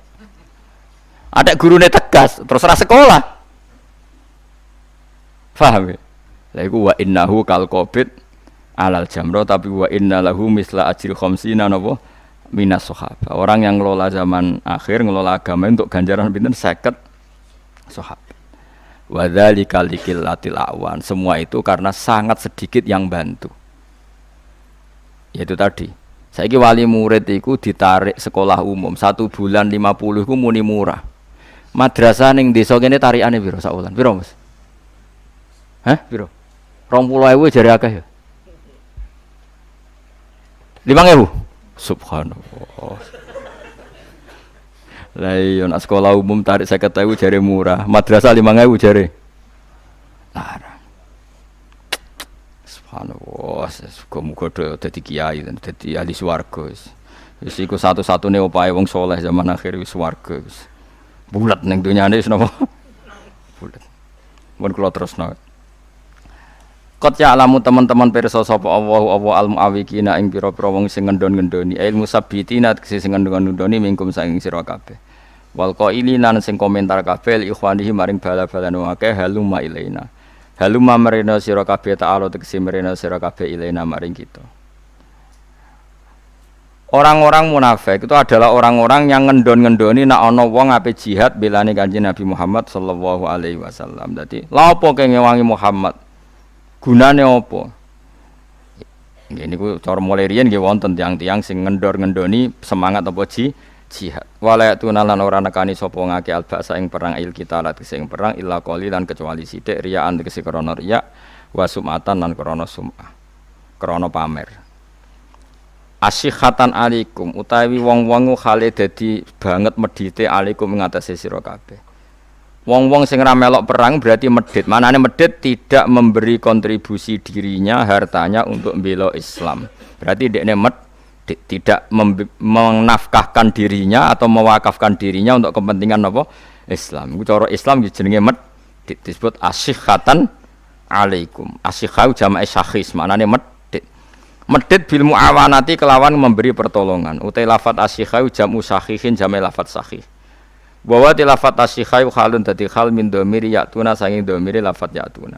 Ada gurune tegas terus ra sekolah. Paham ya? Lha iku wa innahu kal qabid alal jamrah tapi wa innalahu misla ajri khamsina napa minas sahabat. Orang yang ngelola zaman akhir ngelola agama untuk ganjaran pinten 50 sahabat. Wa dzalika liqillatil awan. Semua itu karena sangat sedikit yang bantu. Yaitu tadi Saiki wali murid iku ditarik sekolah umum 1 bulan 50 iku muni murah. Madrasah ning desa kene tarikane piro sak wulan? Piro, Mas? Hah? Piro? 20.000 jare akeh ya. 5.000. Subhanallah. Lah iya nek sekolah umum tarik 50.000 jare murah, madrasah 5.000 jare larang. Subhanallah, muga-muga dadi kiai dan dadi ahli swarga wis. Wis iku satu-satune opahe wong saleh zaman akhir wis swarga wis. Bulat ning dunyane wis napa? Bulat. Mun kula terusno. Qad ya'lamu teman-teman pirsa sapa Allah al-mu'awwiqina ing pira-pira wong sing ngendon-ngendoni ilmu sabitina sing ngendon-ngendoni mingkum saking sira kabeh. Wal qailina sing komentar kabeh ikhwanihi maring bala-balan wong akeh halumma ilaina. Halumma marina sira kabeh ta'ala tegese marina sira kabeh ilaina maring kita. Orang-orang munafik itu adalah orang-orang yang ngendon-ngendoni nek ana wong ape jihad belane Kanjeng Nabi Muhammad sallallahu alaihi wasallam. Dadi, lha apa kene ngewangi Muhammad? Gunane apa? Nggih niku cara mulai riyen nggih wonten tiyang-tiyang sing ngendor-ngendoni semangat apa jihad. Wala tunalan ora nekani sapa ngake albasa ing perang il kita lat sing perang illa qalilan kecuali sithik riyaan tegese krana riya wa sumatan lan krana sum'ah. Krana pamer. Asyikhatan alaikum utawi wong-wong khale dadi banget medhite alaikum ing atase sira kabeh. Wong-wong sing ra melok perang berarti medhit. Manane medhit tidak memberi kontribusi dirinya, hartanya untuk membela Islam. Berarti dekne medhit tidak menafkahkan dirinya atau mewakafkan dirinya untuk kepentingan apa? Islam. Iku cara Islam jenenge medhit disebut asyikhatan alaikum. Asyikhau jama'i syakhis, manane medhit. Medhit bil muawanati kelawan memberi pertolongan. Utai lafat asyikhau jamu syakhihin jama'i lafat syakih. Bahwa di lafat asyikhai khalun dadi khal min dhamiri ya'tuna sanging dhamiri lafat ya'tuna.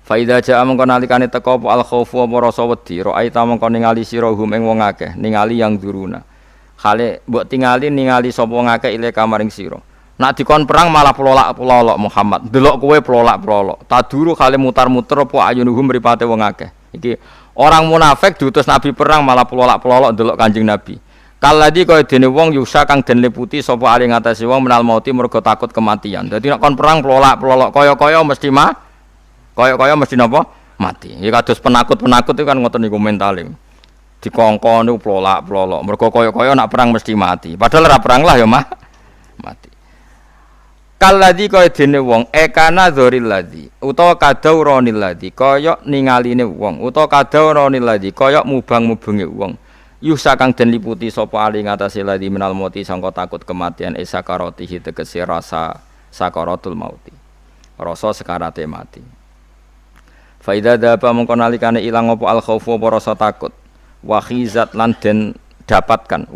Fa idza ja'a mongko nalikane teka apa al khaufu apa rasa wedi ra'aita mongko ningali sira hum ing wong akeh ningali yang duruna. Khale mbok ningali sapa wong akeh ile kamaring sira. Nak dikon perang malah pelolak Muhammad. Delok kowe pelolak. Taduru khale mutar-muter apa ayunuhum mripate wong akeh. Iki orang munafik diutus Nabi perang malah pelolak delok Kanjeng Nabi. Kaladi kaya dene wong yusa kang den liputi sapa ali ngatasi wong menal mauti mergo takut kematian. Dadi nek kon perang pelolak kaya-kaya mesti mesti napa? Mati. Ya kados penakut-penakut itu kan ngoten niku mentale. Dikongkon niku pelolak mergo kaya-kaya nek perang mesti mati. Padahal ora perang lah ya mati. Kaladi kaya dene wong ekana dzoril ladzi utawa kadauronil ladzi kaya ningaline wong utawa kadauronil ladzi kaya mubang-mubenge wong. Yusa kang den liputi sapa ali ngatasi ladzi minal mauti sangka takut kematian sakaratihi tegese rasa sakaratul mauti. Rasa sekarate mati. Fa idza daba mongko nalikane ilang apa al khaufu apa rasa takut. Wahizat lan den dapatkan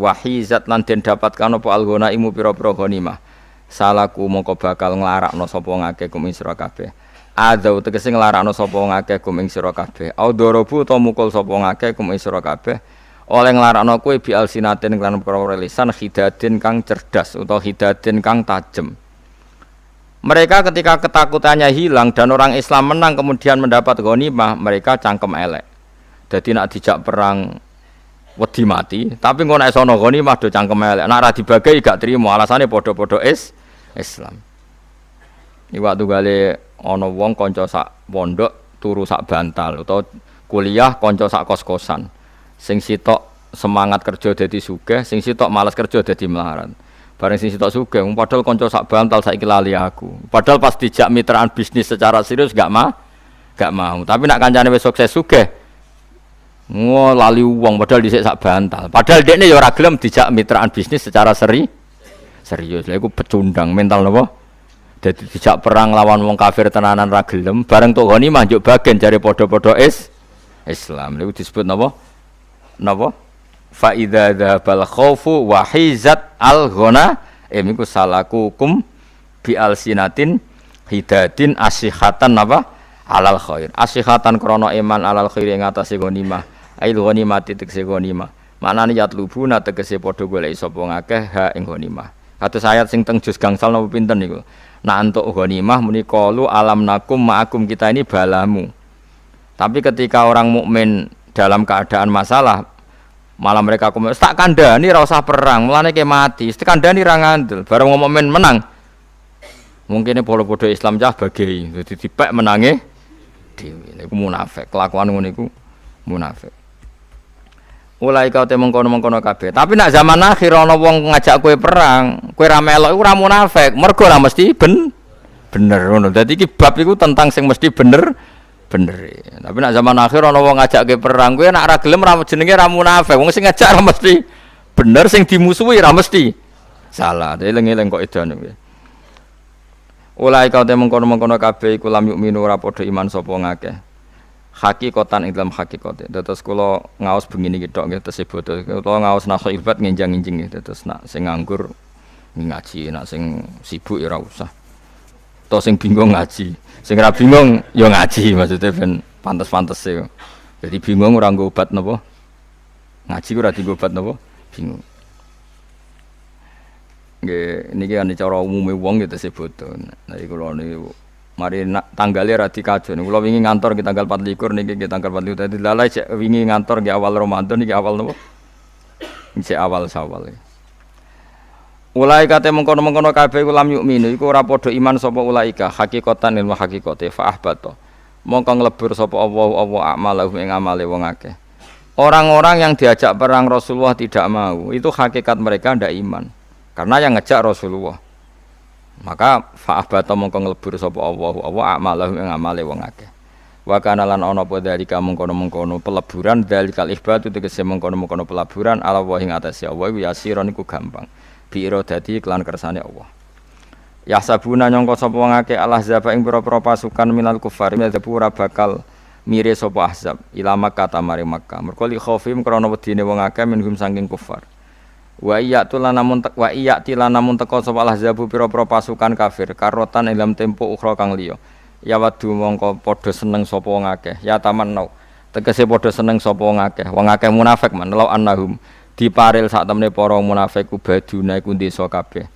apa al ghanaimu pira-pira ghanimah. Salaku mongko bakal nglarakno sapa ngakeh kum ing sira kabeh. Adzau tegese nglarakno sapa ngakeh kum ing sira kabeh. Audorobu ta mukul sapa ngakeh kum ing sira kabeh. Oleh nglarakno kowe bi alsinatin lan perkara lisan hidadin kang cerdas utawa hidadin kang tajem. Mereka ketika ketakutannya hilang dan orang Islam menang kemudian mendapat ghanimah, mereka cangkem elek. Dadi nak dijak perang wedi mati, tapi engko nek sono ghanimah do cangkem elek. Nek ora dibagi gak trimo, alasane padha-padha Islam. Iki waktu gale ana wong kanca sak pondok turu sak bantal utawa kuliah kanca sak kos-kosan. Sing sitok semangat kerja dadi sugih, sing sitok malas kerja dadi melarat. Bareng sing sitok sugih, padahal kanca sak bantal saiki lali aku. Padahal pas dijak mitraan bisnis secara serius gak mau. Tapi nak kancane wis sukses sugih, lali uang padahal dhisik sak bantal. Padahal dekne ya ora gelem dijak mitraan bisnis secara serius. Lha iku pecundang mental napa? Dadi dijak perang lawan wong kafir tenanan ra gelem, bareng tok ghanimah njuk bagen jare padha-padha Islam. Lha iku disebut napa? Fa idza dzabal khaufu wa hizat al ghana iku salakukum bi alsinatin hidadin asihatan alal khair. Asihatan krana iman alal khair ing atase ghanimah. Ail ghanimati tegese ghanimah. Manane yatlubuna tegese padha golek sapa ngakeh ha ing ghanimah. Kados ayat sing teng juz gangsal napa pinten niku. Nak entuk ghanimah muni qalu alam nakum ma'akum kita ini balamu. Tapi ketika orang mukmin dalam keadaan masalah Malah mereka komen, tak kandhani ra usah perang, mulane ke mati. Tak kandhani ra ngandel, bareng ngomong menang. Mungkin podo-podo Islam cah bagai, dadi dipek menange dhewe. Iku munafik, kelakuan ngono iku munafik. Mulai kau te mengkono-mengkono kabeh. Tapi nak zaman akhir ana wong ngajak kowe perang, kowe ra melok iku ora munafik, mergo ora mesti bener ngono. Dadi iki bab iku tentang sing mesti bener. Tapi nak zaman akhir ana wong ngajak ke perang, kowe nek ora gelem ra jenenge ra munafik. Wong sing ngajak ra mesti bener, sing dimusuhi ra mesti salah. Eling-eling kok edan kuwi. Ulai kau te mengkono-mengkono kabeh iku lam yukminu ora padha iman sapa ngakeh. Hakikatan ing dalam hakikate. Terus kula ngaos bengi niki tok nggih tesih bodho. Kula ngaos nasa ibadat ngenjang-enjing nggih. Terus nak sing nganggur ngaji, nak sing sibuk ya ora usah. To sing bingung ngaji. Sing ora bingung ya ngaji maksudnya ben pantes-pantese. Jadi bingung ora nggo obat napa? Ngaji ora dienggo obat napa? Bingung. Nggih niki kan cara umume wong gitu sih boten. Nah iki kula niku mari tanggale ra dikajon. Kula wingi ngantor ki tanggal 24 niki ki tanggal 24 dadi lalai cek wingi ngantor ki awal Ramadan niki awal napa? Iki awal Syawal. Ulaika te mengkono-mengkono kabeh ulam yukminu iku ora padha iman sapa ulaika hakikatan ilmu hakikate fa ahbata. Mongko nglebur sapa Allah amalahu ing amale wong akeh. Orang-orang yang diajak perang Rasulullah tidak mau, itu hakikat mereka ndak iman. Karena yang ngejak Rasulullah. Maka fa ahbata mongko nglebur sapa Allah amalahu ing amale wong akeh. Wa kana lan ana apa dalika mengkono-mengkono peleburan dalikal ihbatu tegese mengkono-mengkono peleburan ala wa ing atase Allah iku yasiron iku gampang. Biirodati kelan kersane Allah. Ya sabuna nyangka sapa wong akeh al-ahzab ing pira-pira pasukan minal kufar ora bakal mire sapa ahzab ilama kata mari Makkah. Mergo li khaufim krana wedine wong akeh minhum saking kufar. Wa iyatula namun teka sapa al-ahzab pira-pira pasukan kafir karotan ing dalam tempo ukhra kang liya. Ya wadu mongko padha seneng sapa wong akeh. Ya tamannau tegese padha seneng sapa wong akeh munafik man law annahum diparil sak temene para munafik ku baduna iku desa kabeh.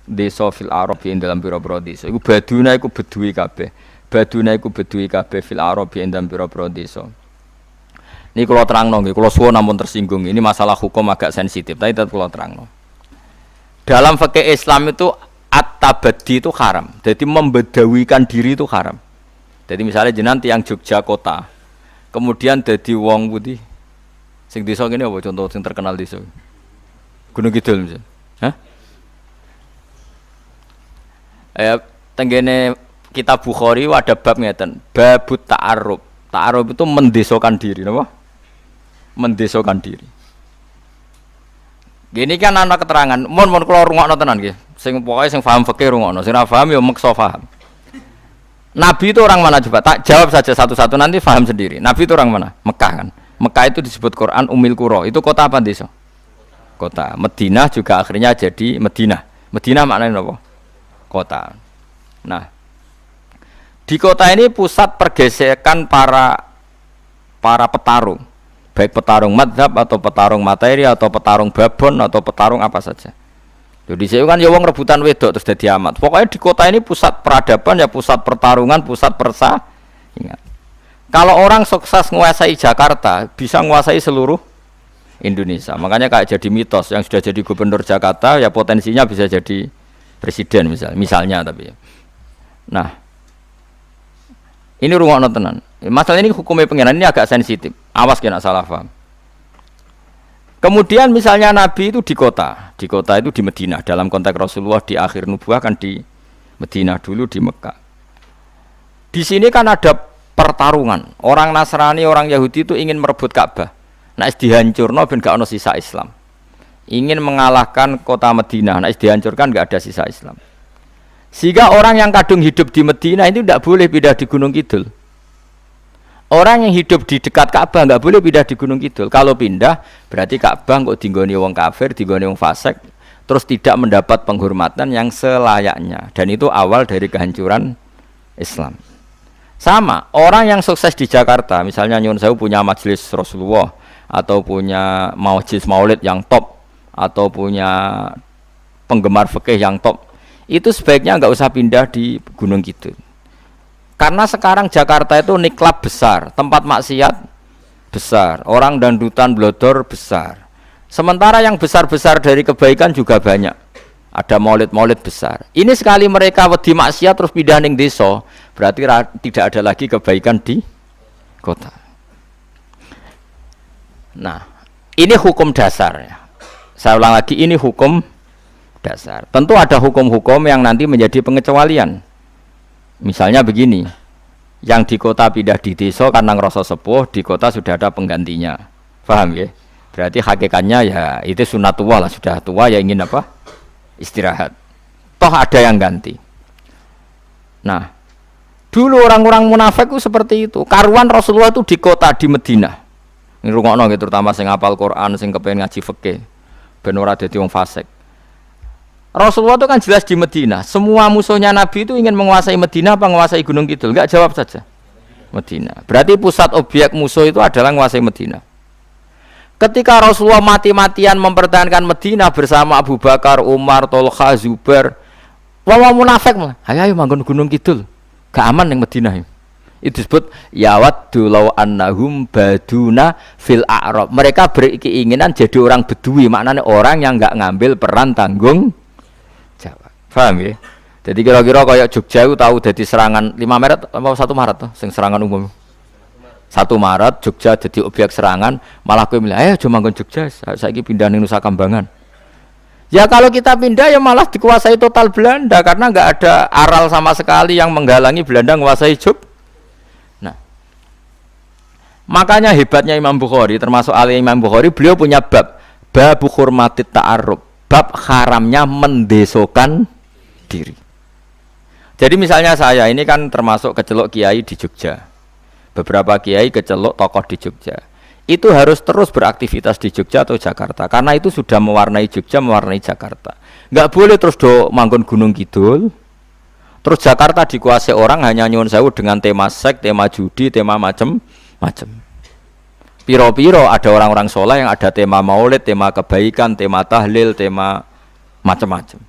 Desa fil Arab ing dalam pira-pira desa. Iku baduna iku beduwi kabeh. Baduna iku beduwi kabeh fil Arab ing dalam pira-pira desa. Niki kula terangno nggih, kula suwun namun tersinggung. Ini masalah hukum agak sensitif, tapi tetep kula terangno. Dalam fikih Islam itu at-tabaddi itu haram. Jadi membedawikan diri itu haram. Jadi misalnya jenengan tiyang Jogja kota. Kemudian dadi wong putih sing desa kene apa contoh sing terkenal desa? Gunung Kidul misalnya. Hah? Tenggene kitab Bukhari ada bab ngeten, babut ta'arrub. Ta'arrub itu mendesokan diri, napa? Mendesokan diri. Gini kan ana keterangan, mun kula rungokno tenan nggih. Sing pokoke sing paham fikih rungokno, sing ora paham ya meksa paham. Nabi itu orang mana coba? Tak jawab saja satu-satu nanti paham sendiri. Nabi itu orang mana? Mekah kan. Mekah itu disebut Quran Ummul Qura. Itu kota apa desa? Kota. Madinah juga akhirnya jadi Madinah. Madinah maknanya apa? Kota. Nah, di kota ini pusat pergesekan para petarung. Baik petarung madzhab atau petarung materi atau petarung babon atau petarung apa saja. Jadi saya kan ya wong rebutan wedok terus dadi amat. Pokoknya di kota ini pusat peradaban ya pusat pertarungan, pusat persaingan. Kalau orang sukses menguasai Jakarta, bisa menguasai seluruh Indonesia. Makanya kayak jadi mitos yang sudah jadi gubernur Jakarta, ya potensinya bisa jadi presiden misalnya tapi. Nah, ini rungokno tenan. Masalah ini hukumnya pengiran ini agak sensitif. Awas kena salah paham. Kemudian misalnya Nabi itu di kota itu di Madinah. Dalam konteks Rasulullah di akhir nubuah kan di Madinah dulu di Mekah. Di sini kan ada pertarungan. Orang Nasrani, orang Yahudi itu ingin merebut Ka'bah. Nek dihancurno ben gak ono sisa Islam. Ingin mengalahkan kota Madinah. Nek dihancurkan gak ada sisa Islam. Sehingga orang yang kadung hidup di Madinah itu tidak boleh pindah di Gunung Kidul. Orang yang hidup di dekat Ka'bah nggak boleh pindah di Gunung Kidul. Kalau pindah berarti Ka'bah kok dinggoni wong kafir, dinggoni wong fasik, terus tidak mendapat penghormatan yang selayaknya. Dan itu awal dari kehancuran Islam. Sama, orang yang sukses di Jakarta, misalnya nyuwun sewu punya majelis Rasulullah atau punya majelis maulid yang top atau punya penggemar fikih yang top, itu sebaiknya nggak usah pindah di Gunung Kidul. Karena sekarang Jakarta itu niklab besar, tempat maksiat besar, orang dangdutan blodor besar. Sementara yang besar-besar dari kebaikan juga banyak. Ada maulid-maulid besar. Ini sekali mereka wedi maksiat terus pindah ning desa, berarti tidak ada lagi kebaikan di kota. Nah, ini hukum dasar ya. Saya ulang lagi, ini hukum dasar. Tentu ada hukum-hukum yang nanti menjadi pengecualian. Misalnya begini, yang di kota pindah di desa karena ngerasa sepuh, di kota sudah ada penggantinya. Paham ya? Berarti hakikatnya ya itu sunatullah lah, sudah tua ya ingin apa? Istirahat. Toh ada yang ganti. Nah, dulu orang-orang munafik itu seperti itu. Karuan Rasulullah itu di kota di Madinah. Ini rungokno gitu, terutama sing hafal Quran, sing kepengen ngaji fikih, ben ora dadi wong fasik. Rasulullah itu kan jelas di Madinah. Semua musuhnya Nabi itu ingin menguasai Madinah apa menguasai Gunung Kidul? Enggak, jawab saja. Madinah. Berarti pusat objek musuh itu adalah menguasai Madinah. Ketika Rasulullah mati-matian mempertahankan Madinah bersama Abu Bakar, Umar, Tolha, Zubair, wong munafik malah, ayo manggon Gunung Kidul. Gak aman yang Madinah. Itu disebut yawaddu law annahum baduna fil a'rab. Mereka berkeinginan jadi orang Bedui, maknanya orang yang enggak ngambil peran tanggung jawab. Paham ya? Jadi kira-kira kayak Jogja itu tahu jadi serangan 5 Maret atau 1 Maret tuh, sing serangan umum. 1 Maret Jogja jadi objek serangan, malah kowe milih, ayo cuma nggon Jogja, saiki pindah ning Nusa Kambangan. Ya kalau kita pindah ya malah dikuasai total Belanda karena enggak ada aral sama sekali yang menghalangi Belanda menguasai Jogja. Nah, makanya hebatnya Imam Bukhari, termasuk ahli Imam Bukhari, beliau punya bab hurmatit ta'arrub, bab haramnya mendesokan diri. Jadi misalnya saya ini kan termasuk kecelok kiai di Jogja. Beberapa kiai kecelok tokoh di Jogja. Itu harus terus beraktivitas di Jogja atau Jakarta. Karena itu sudah mewarnai Jogja, mewarnai Jakarta. Enggak boleh terus do manggon Gunung Kidul. Terus Jakarta dikuasai orang hanya nyuwun sewu dengan tema seks, tema judi, tema macem-macem. Piro-piro ada orang-orang soleh yang ada tema maulid, tema kebaikan, tema tahlil, tema macam-macam.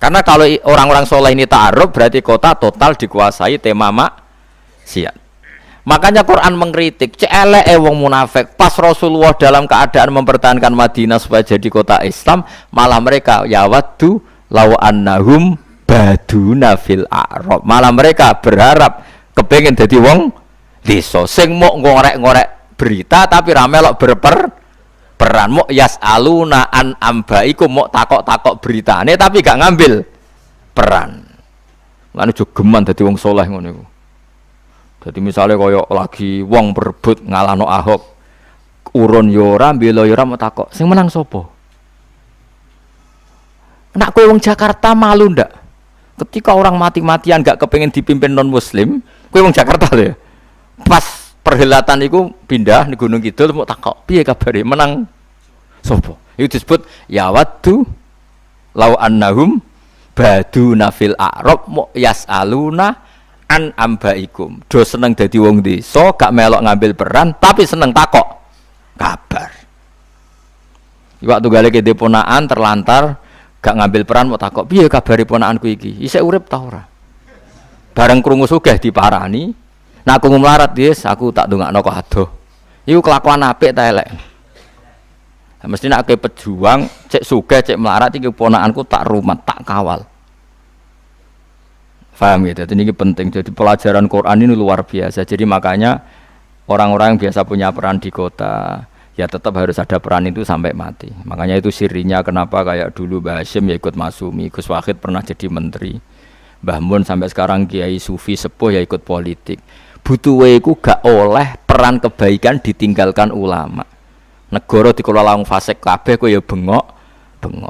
Karena kalau orang-orang soleh ini ta'aruf berarti kota total dikuasai tema maksiat. Makanya Quran mengkritik celek wong munafik pas Rasulullah dalam keadaan mempertahankan Madinah supaya jadi kota Islam, malah mereka yawaddu law annahum baduna fil a'rab. Malah mereka berharap kepengen jadi wong desa sing mau ngorek-ngorek berita tapi ramelok berperan mau yas'aluna an ambaikum mau takok-takok beritane tapi gak ngambil peran. Lan ojo geman dadi wong saleh ngono iku. Dadi misale kaya lagi wong berebut ngalahno Ahok, urun yo ora, mbela yo ora mau takok, sing menang sapa? Nek kowe wong Jakarta malu ndak? Ketika orang mati-matian gak kepengen dipimpin non muslim, kowe wong Jakarta lho ya. Pas perhelatan itu pindah di Gunung Kidul mau takok piye kabare menang sapa itu disebut yawaddu law annahum baduna fil a'rab mu yasaluna an ambaikum do seneng dadi wong desa gak melok ngambil peran tapi seneng takok kabar. Waktu gale ke deponaan terlantar gak ngambil peran mau takok piye kabare ponakanku iki isih urip ta ora bareng krungu sugih diparani. Nah aku ngumlarat yes, aku tak dongakno kok adoh. Iku kelakuan apik ta elek. Nah, mesti nek kowe pejuang, cek sugih, cek melarat iki ponakanku tak rumat, tak kawal. Paham ya? Jadi ini penting. Jadi pelajaran Quran ini luar biasa. Jadi makanya orang-orang yang biasa punya peran di kota, ya tetap harus ada peran itu sampai mati. Makanya itu sirinya kenapa kayak dulu Mbah Hasyim ya ikut Masumi, Gus Wahid pernah jadi menteri. Mbah Mun sampai sekarang kiai sufi sepuh ya ikut politik. Butuh iku gak oleh peran kebaikan ditinggalkan ulama. Negara dikelola wong fasik kabeh kowe ya bengok.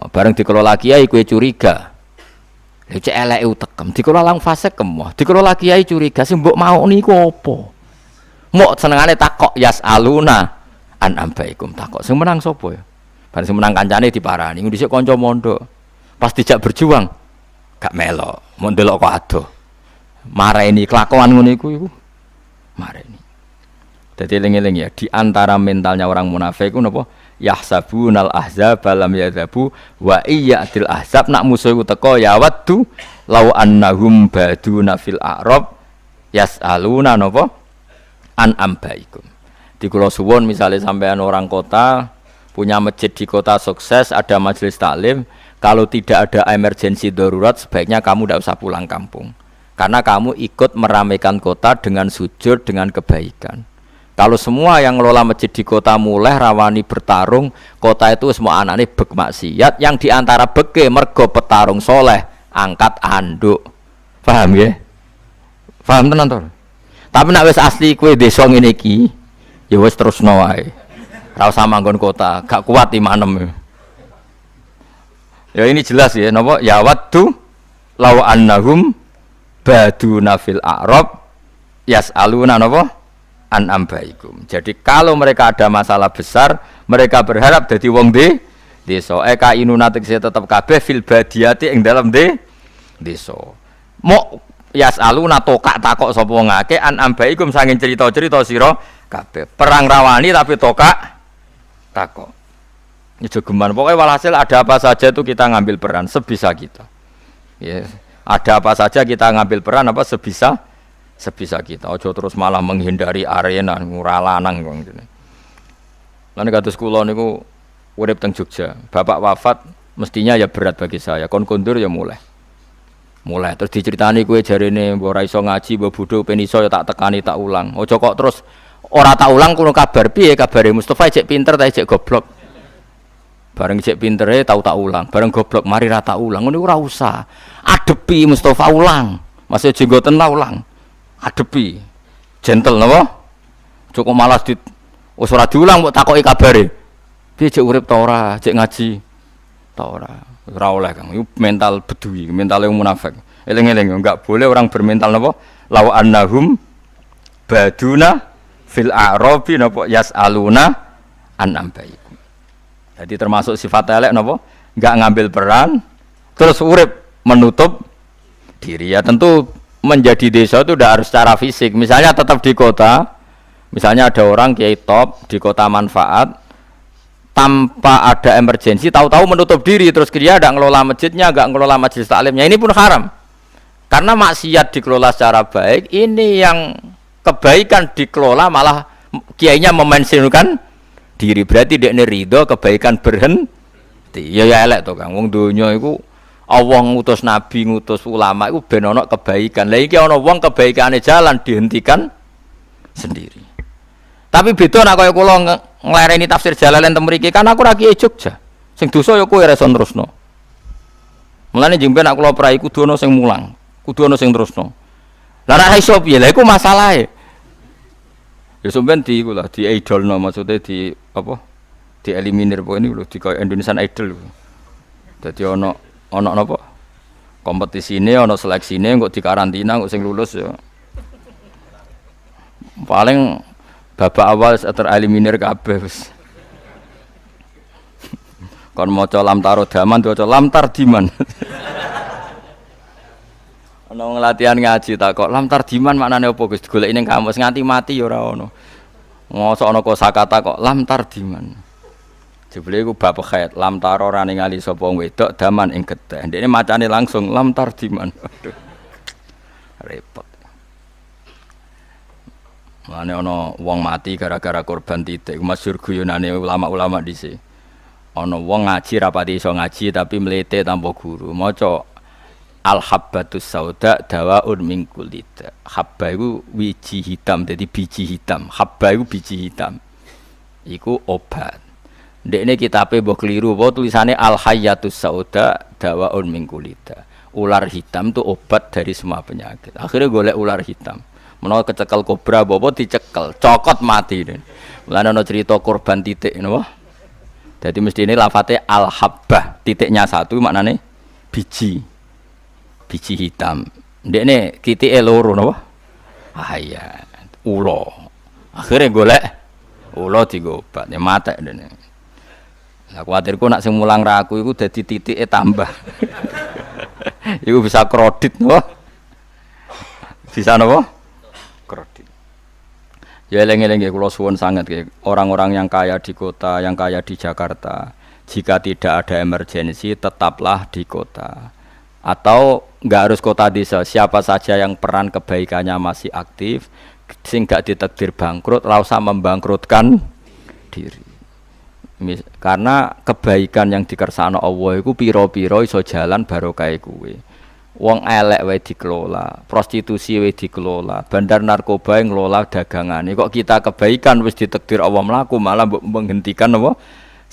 Bareng dikelola kiai kowe curiga. Lha cek eleke utekem dikelola wong fasik kemoh. Dikelola kiai curiga sing mbok mau niku apa? Mok senengane takok yasaluna an ambaikum takok. Sing menang sapa ya? Bareng sing menang kancane diparani. Dhisik kanca mondok. Pas dijak berjuang gak melok. Mau ndelok kok adoh. Mareni kelakuan ngono iku. Mareni. Jadi eling-eling ya, di antara mentalnya orang munafik itu napa? Yahsabunal ahzab lam yadhabu wa iyyatil ahzab nak musuh iku teko ya waddu law annahum baduna fil a'rab yasaluna napa? An ambaikum. Di kula suwun misale sampean orang kota punya masjid di kota sukses, ada majelis taklim, kalau tidak ada emergensi darurat sebaiknya kamu tidak usah pulang kampung. Karena kamu ikut meramaikan kota dengan sujud, dengan kebaikan. Kalau semua yang ngelola masjid di kota mulai rawani bertarung, kota itu semua anaknya bek maksiat, yang diantara beke mergo petarung soleh, angkat anduk. Paham ya? Paham tenan to? Tapi nek wis asli kowe desa ngene iki, ya wis terusno wae. Ora usah manggon kota, gak kuat imanem. Ya ini jelas ya, napa? Ya waddu law annahum baduna fil a'rab yas'aluna napa? An ambaikum. Jadi kalau mereka ada masalah besar, mereka berharap dadi wong desa. Eka inuna tegese tetep kabeh fil badiyati ing dalam desa. Mo yas'aluna tokak takok sapa wong akeh an ambaikum sanging cerita-cerita sira kabeh. Perang rawani tapi tokak takok. Ini jogeman. Pokoknya walhasil ada apa saja itu kita ngambil peran sebisa kita. Ya, ada apa saja kita ngambil peran apa sebisa kita. Ojo terus malah menghindari arena ngura lanang kok ngene. Lan kados kula niku urip teng Jogja. Bapak wafat mestinya ya berat bagi saya. Kon kondur ya mulai terus diceritani kowe jarene mbok ora iso ngaji, mbok bodho ben iso ya tak tekani tak ulang. Ojo kok terus ora tak ulang kulo kabar piye kabare Mustofa cek pinter ta cek goblok. Bareng cek pintere tau tak ulang, bareng goblok mari ra tak ulang. Ngono ora usah. Adepi Mustofa ulang. Masih jenggoten ta ulang. Adepi. Gentle napa? Cukup malas wis ora diulang mbok takoki kabare. Piye cek urip ta ora, cek ngaji ta ora. Ora oleh Kang. Iku mental bedui, mental yang munafik. Eling-eling enggak boleh orang bermental napa? Law annahum baduna fil a'rabi napa yas'aluna an ambaikum. Jadi termasuk sifat elek napa? Enggak ngambil peran terus urip menutup diri. Ya tentu menjadi desa itu udah harus secara fisik. Misalnya tetap di kota, misalnya ada orang kiai top di kota manfaat, tanpa ada emergensi, tahu-tahu menutup diri, terus dia tidak ngelola masjidnya, nggak ngelola majelis taklimnya, ini pun haram. Karena maksiat dikelola secara baik, ini yang kebaikan dikelola malah kiainya memensiunkan diri, berarti dia ridho kebaikan berhenti. Ya elek to Kang, wong donya iku Allah ngutus nabi, ngutus ulama iku ben ana kebaikan. Lah iki ana wong kebaikane jalan dihentikan sendiri. Tapi beda nek kaya kula nglereni tafsir Jalalain teng mriki kan aku ra kiai Jogja. Sing dosa ya kowe ra iso terusno. Mulane jeng ben nek kula prai kudu ana sing mulang, kudu ana sing terusno. Lah nek iso piye? Lah iku masalahe. Ya sampean di iku lah, di idolno maksudnya di apa? Di eliminir pokoke niku lho, di kaya Indonesian Idol. Dadi ana napa? Kompetisine ana seleksine kok dikarantina kok sing lulus ya. Paling babak awal tereliminir kabeh wis. Kon maca lam taro daman diwaca lam tardiman. Ana nglatihan ngaji tak kok lam tardiman maknane apa Gus? Goleki ning kamus nganti mati ya ora ono. Mosok ana kosakata kok lam tardiman. Jebule iku bab khair lam taro ora ningali sapa wedok daman ing getih. Ndekne macane langsung lam tardiman. Aduh. Repot. Mane ana wong mati gara-gara korban titik. Masyhur guyonane ulama-ulama dhisik. Ana wong ngaji rapati iso ngaji tapi mlete tanpa guru. Maca al-habbatus sauda dawaun min kulli da. Habba iku wiji hitam, dadi biji hitam. Habba iku biji hitam. Iku obat. Ndekne kitabe mbok kliru apa tulisane al-hayyatus sauda dawaun min kulli da. Ular hitam itu obat dari semua penyakit. Akhirnya golek ular hitam. Menawa kecekel kobra apa dicekel, cokot mati. Mulane ana cerita korban titik napa? Dadi mestine lafate al-habbah, titiknya satu maknane biji. Biji hitam. Ndekne titike loro napa? Ah iya, ula. Akhire golek ula digobat, ya matek dene. Lah kuwatirku nak sing mulang ra aku iku dadi titike tambah. Iku bisa kredit napa? Bisa napa? Kredit. Ya eling-eling kula suwun sangat orang-orang yang kaya di kota, yang kaya di Jakarta. Jika tidak ada emergensi tetaplah di kota. Atau enggak harus kota desa, siapa saja yang peran kebaikannya masih aktif, sing gak ditakdir bangkrut, ora usah membangkrutkan diri. Karena kebaikan yang dikersakno Allah iku pira-pira iso jalan barokah kuwe. Wong elek wae dikelola, prostitusi wae dikelola, bandar narkoba yang ngelola dagangane. Kok kita kebaikan wis ditakdir Allah mlaku malah menghentikan apa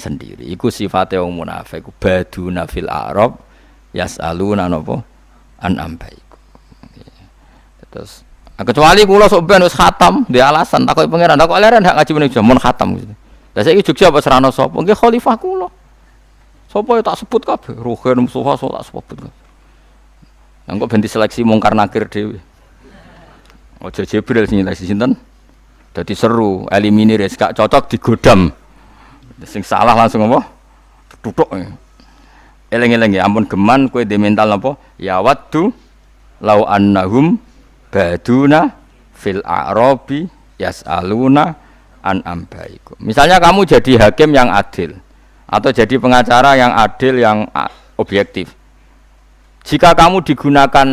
sendiri. Iku sifate wong munafik. Baduna fil a'rab yas'aluna napa an ambaiku. Terus kecuali kula sok ben wis khatam, di alasan takoki pangeran, kok leren hak ngaji meneh mun khatam gitu. Lah saiki Jogja apa serana sapa? Nggih khalifah kula. Sapa ya tak sebut kabeh, Ruhin Mustafa tak sebut. Engko ben diseleksi mungkar nakir dhewe. Aja Jibril sing nyeleksi sinten? Dadi seru, eliminir gak cocok digodam. Sing salah langsung apa? Tutuk. Eleng-eleng ya ampun geman kowe de mental napa? Ya waddu lau annahum baduna fil a'rabi yas'aluna an ambaikum. Misalnya kamu jadi hakim yang adil atau jadi pengacara yang adil yang objektif. Jika kamu digunakan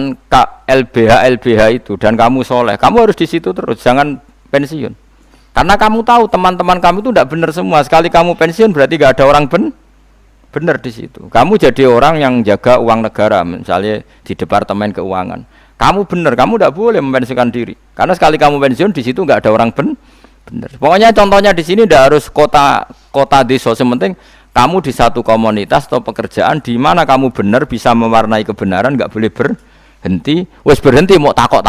LBH itu dan kamu soleh, kamu harus di situ terus, jangan pensiun. Karena kamu tahu teman-teman kamu itu tidak benar semua. Sekali kamu pensiun berarti nggak ada orang benar di situ. Kamu jadi orang yang jaga uang negara, misalnya di Departemen Keuangan. Kamu benar, kamu tidak boleh mempensiunkan diri. Karena sekali kamu pensiun di situ nggak ada orang benar. Pokoknya contohnya di sini tidak harus kota desa, sementing kamu di satu komunitas atau pekerjaan di mana kamu benar bisa mewarnai kebenaran, nggak boleh berhenti. Wes berhenti mau takok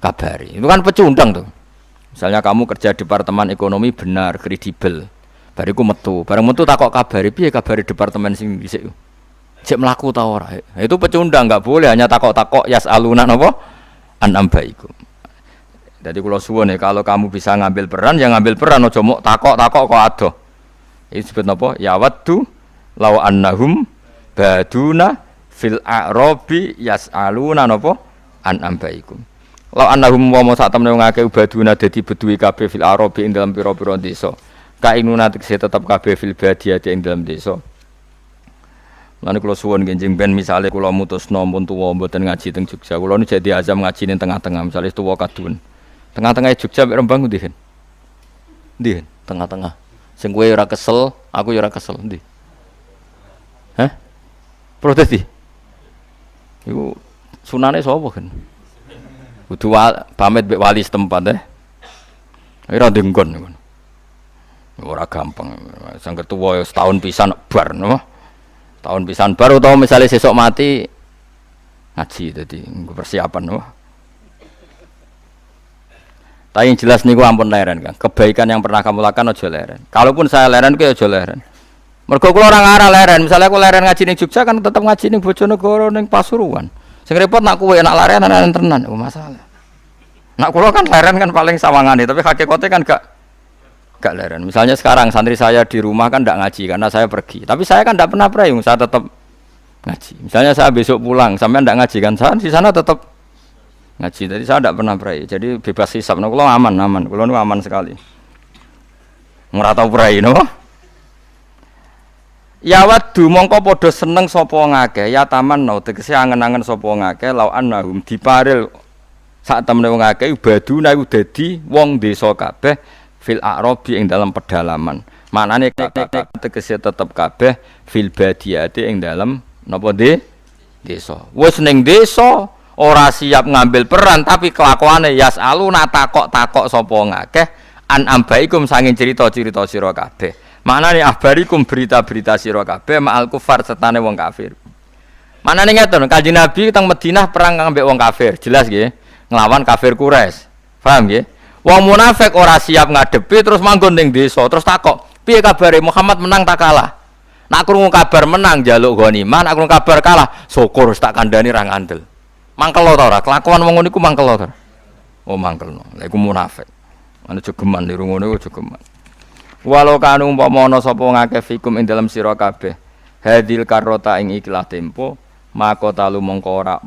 kabari. Itu kan pecundang tuh. Misalnya kamu kerja Departemen Ekonomi benar, kredibel. Bariku metu, bareng metu takok kabari, piye kabari departemen sing dhisik. Cek mlaku ta ora. Itu pecundang, nggak boleh hanya takok-takok yas'aluna napa an ambaikum. Jadi kula suwun kalau kamu bisa ngambil peran, ya ngambil peran aja mok takok-takok kok adoh. Ini disebut apa? Ya waddu law annahum baduna fil a'rabi yas'aluna napa an ambaikum. Law annahum wa sak temne wong akeh baduna dadi beduwi kabeh fil a'rabi ing dalam pira-pira desa. Kainuna tekse tetep kabeh fil badiyati ing dalam desa. Lan kula suwun nggih ben misale kula mutusno pun tuwa mboten ngaji teng Jogja. Kula nu jadi azam ngaji ning tengah-tengah, misale tuwa kadun. Tengah-tengah Jogja mek Rembang ndi? Ndi? Tengah-tengah. Sing kowe ora kesel, aku ya ora kesel ndi? Hah? Protes di? Iku sunane sapa kan? Kudu pamit mbek wali setempat ora dengkon ngono. Ora gampang. Sing ketua setahun pisan bar no. Tahun pisan bar utawa misale sesuk mati ngaji dadi persiapan no. Tapi yang jelas niku ampun leren kan. Kebaikan yang pernah kamu lakukan aja leren. Kalaupun saya leren ku aja leren. Mergo kula ora ngarah leren. Misalnya aku leren ngaji ning Jogja kan tetep ngaji ning Bojonegoro ning Pasuruan. Sing repot nak kowe nak leren tenan masalah. Nak kula kan leren kan paling sawangane, tapi hakikate kan gak leren. Misalnya sekarang santri saya di rumah kan ndak ngaji karena saya pergi. Tapi saya kan ndak pernah prayung, saya tetap ngaji. Misalnya saya besok pulang, sampean ndak ngaji kan, saya di sana tetap ngaji. Jadi saya tidak pernah berai. Jadi bebas hisab. Nah, kalau aman. Kalau nu aman sekali. Ngeratau berai, no? Ya wadu mongko podo seneng sopo ngake. Ya taman no. Tegese angen-angen sopo ngake. Lau annahum diparil saat temen wong ngake. Baduna iku dadi wong desa kabeh fil a'rabi ing dalam pedalaman. Maknane tegese tetep kabeh fil badiyati ing dalam napa desa. Wis ning desa ora siap ngambil peran tapi kelakuane yas'aluna takok-takok sapa ngakeh an ambaikum sanging cerita-cerita sira kabeh. Maknane abarikum berita-berita sira kabeh ma'al kufar sertane wong kafir. Maknane ngeten, Kanjeng Nabi teng Madinah perang ambek wong kafir, jelas nggih, nglawan kafir Quraisy. Paham nggih? Wong munafik ora siap ngadepi terus manggon ning desa, terus takok, "Piye kabare Muhammad menang tak kalah?" Nak krungu kabar menang njaluk ghanimah, nak krungu kabar kalah, syukur tak kandhani ra ngandel. Mangkel ta ora? Kelakuan wong ngono iku mangkel ta? Oh mangkelno. Lha iku munafik. Ana jogeman niru ngono iku jogeman. Walau kanu umpama ana sapa ngakeh fikum ing dalem sira kabeh. Hadil karota ing ikilah tempo, maka talu mongko ora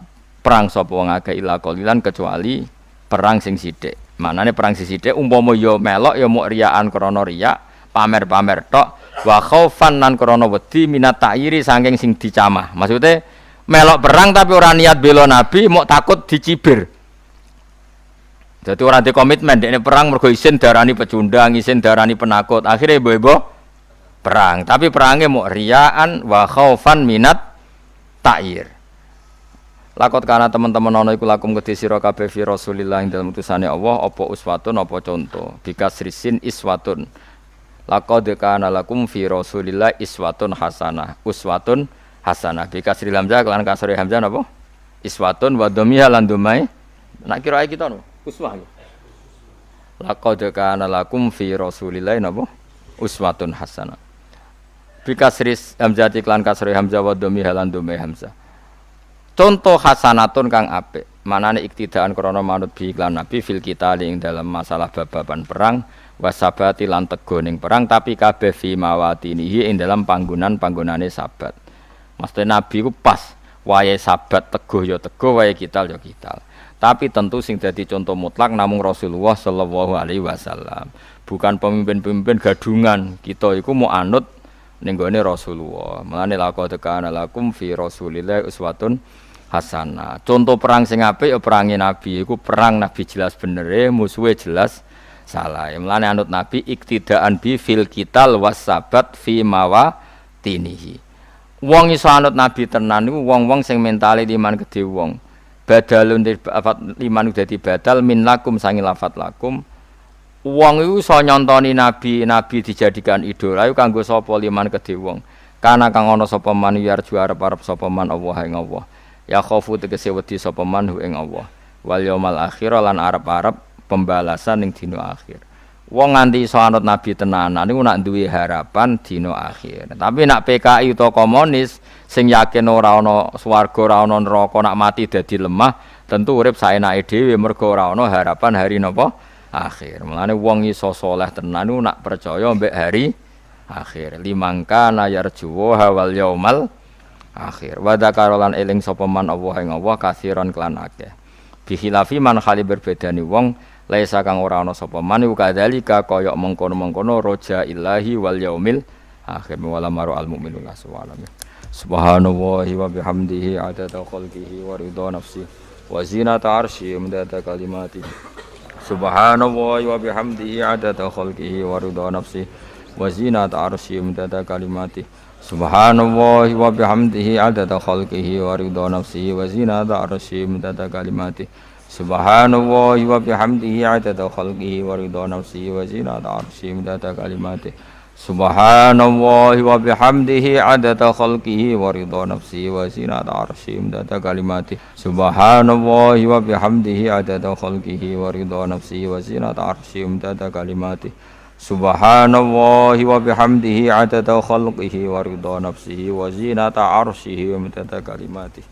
perang sapa ngakeh ila qalilan kecuali perang sing sithik. Manane perang sing sithik umpama ya melok ya muk riyaan krana riya, pamer-pamer tok, wa khaufan lan krana wedi minat ta'yiri saking sing dicamah. Maksude melok perang tapi orang niat bela Nabi, mau takut dicibir. Jadi orang di komitmen, dia perang mergo isin darani pecundang, isin darani penakut. Akhirnya ibu-ibu perang, tapi perangnya mau riaan wa khaufan minat ta'ir. Lakot kana teman-teman ana iku lakum kedhi sira kabeh fi Rasulillah ing dalem utusane Allah apa uswatun apa contoh bikas risin iswatun. Lakot kana lakum fi Rasulillah iswatun hasanah. Uswatun hasanah bikas ri hamzah kelan kasri hamzah napa? Iswatun wa dhammiha lan dumai. Nak kira kita no uswah. Lakot kana lakum fi Rasulillah napa? Uswatun hasanah. Bikas ri hamzah kelan kasri hamzah wa dhammiha lan dumai hamzah. Contoh hasanatun kang apik manane iktidaan krana manut bi iklan nabi fil kita ing dalam masalah bababan perang wasabati lan tego ning perang tapi kabeh fi mawatinihi ing dalam panggonan-panggonane sabat. Maksud nabi ku pas wayahe sabat tego ya tego wayahe kital ya kital. Tapi tentu sing dadi contoh mutlak namung Rasulullah sallallahu alaihi wasallam. Bukan pemimpin-pemimpin gadungan. Kita iku mau anut ning gone Rasulullah. Mulane laqad kana lakum fi Rasulillah uswatun hasanah. Contoh perang sing apik ya perange Nabi iku perang Nabi jelas benere, musuhe jelas salah. Mulane anut Nabi iktidaan bi fil qital wasabat fi mawatinihi. Wong iso anut Nabi tenan niku wong-wong sing mentale iman gedhe wong. Badalun lafat iman dadi badal min lakum sangi lafat lakum. Wong iku iso nyontoni nabi dijadikan idola iku kanggo sapa liman kedhe wong. Kana kang ana sapa man yarju arep-arep sapa man Allah ing Allah. Ya khofu tegese wedi sapa man ing Allah. Wal yaumil akhir lan arep-arep pembalasan ning dina akhir. Wong nganti iso anut nabi tenanan niku nak duwe harapan dina akhir. Tapi nak PKI utawa komunis sing yakin ora ana swarga ora ana neraka nak mati dadi lemah, tentu urip saenake dhewe mergo ora ana harapan hari napa? Akhir. Mulane wong iso saleh tenan niku nak percaya mbek hari akhir. Limangka yarju wal yaumal akhir. Wa dzakarolan eling sapa man Allah ing Allah kasiron kelan akeh. Bi khilafi man khali berbedani wong laisa kang ora ana sapa man iku kadzalika kaya mengkono-mengkono roja ilahi wal yaumil akhir. Wala maru al mukminun subhanallahi. Subhanallahi wa bihamdihi adada khalqihi wa ridha nafsi wa zinata arsyi umdata kalimati. Subhanallahi wa bihamdihi adada khalqihi wa ridha nafsi wa zinata arsyi umdata kalimati. Subhanallahi wa bihamdihi adada khalqihi wa ridha nafsi wa zinata arsyi umdata kalimati. Subhanallahi wa bihamdihi adada khalqihi wa ridha nafsi wa zinata arsyi umdata kalimati. Subhanallahi wa bihamdihi adada khalqihi wa ridha nafsi wa zinata arsyi umdata kalimati. Subhanallahi wa bihamdihi adada khalqihi wa ridha nafsi wa zinata arsyi umdata kalimati. Subhanallahi wa bihamdihi adada khalqihi wa ridha nafsi wa zinata arsyihi umdata kalimati.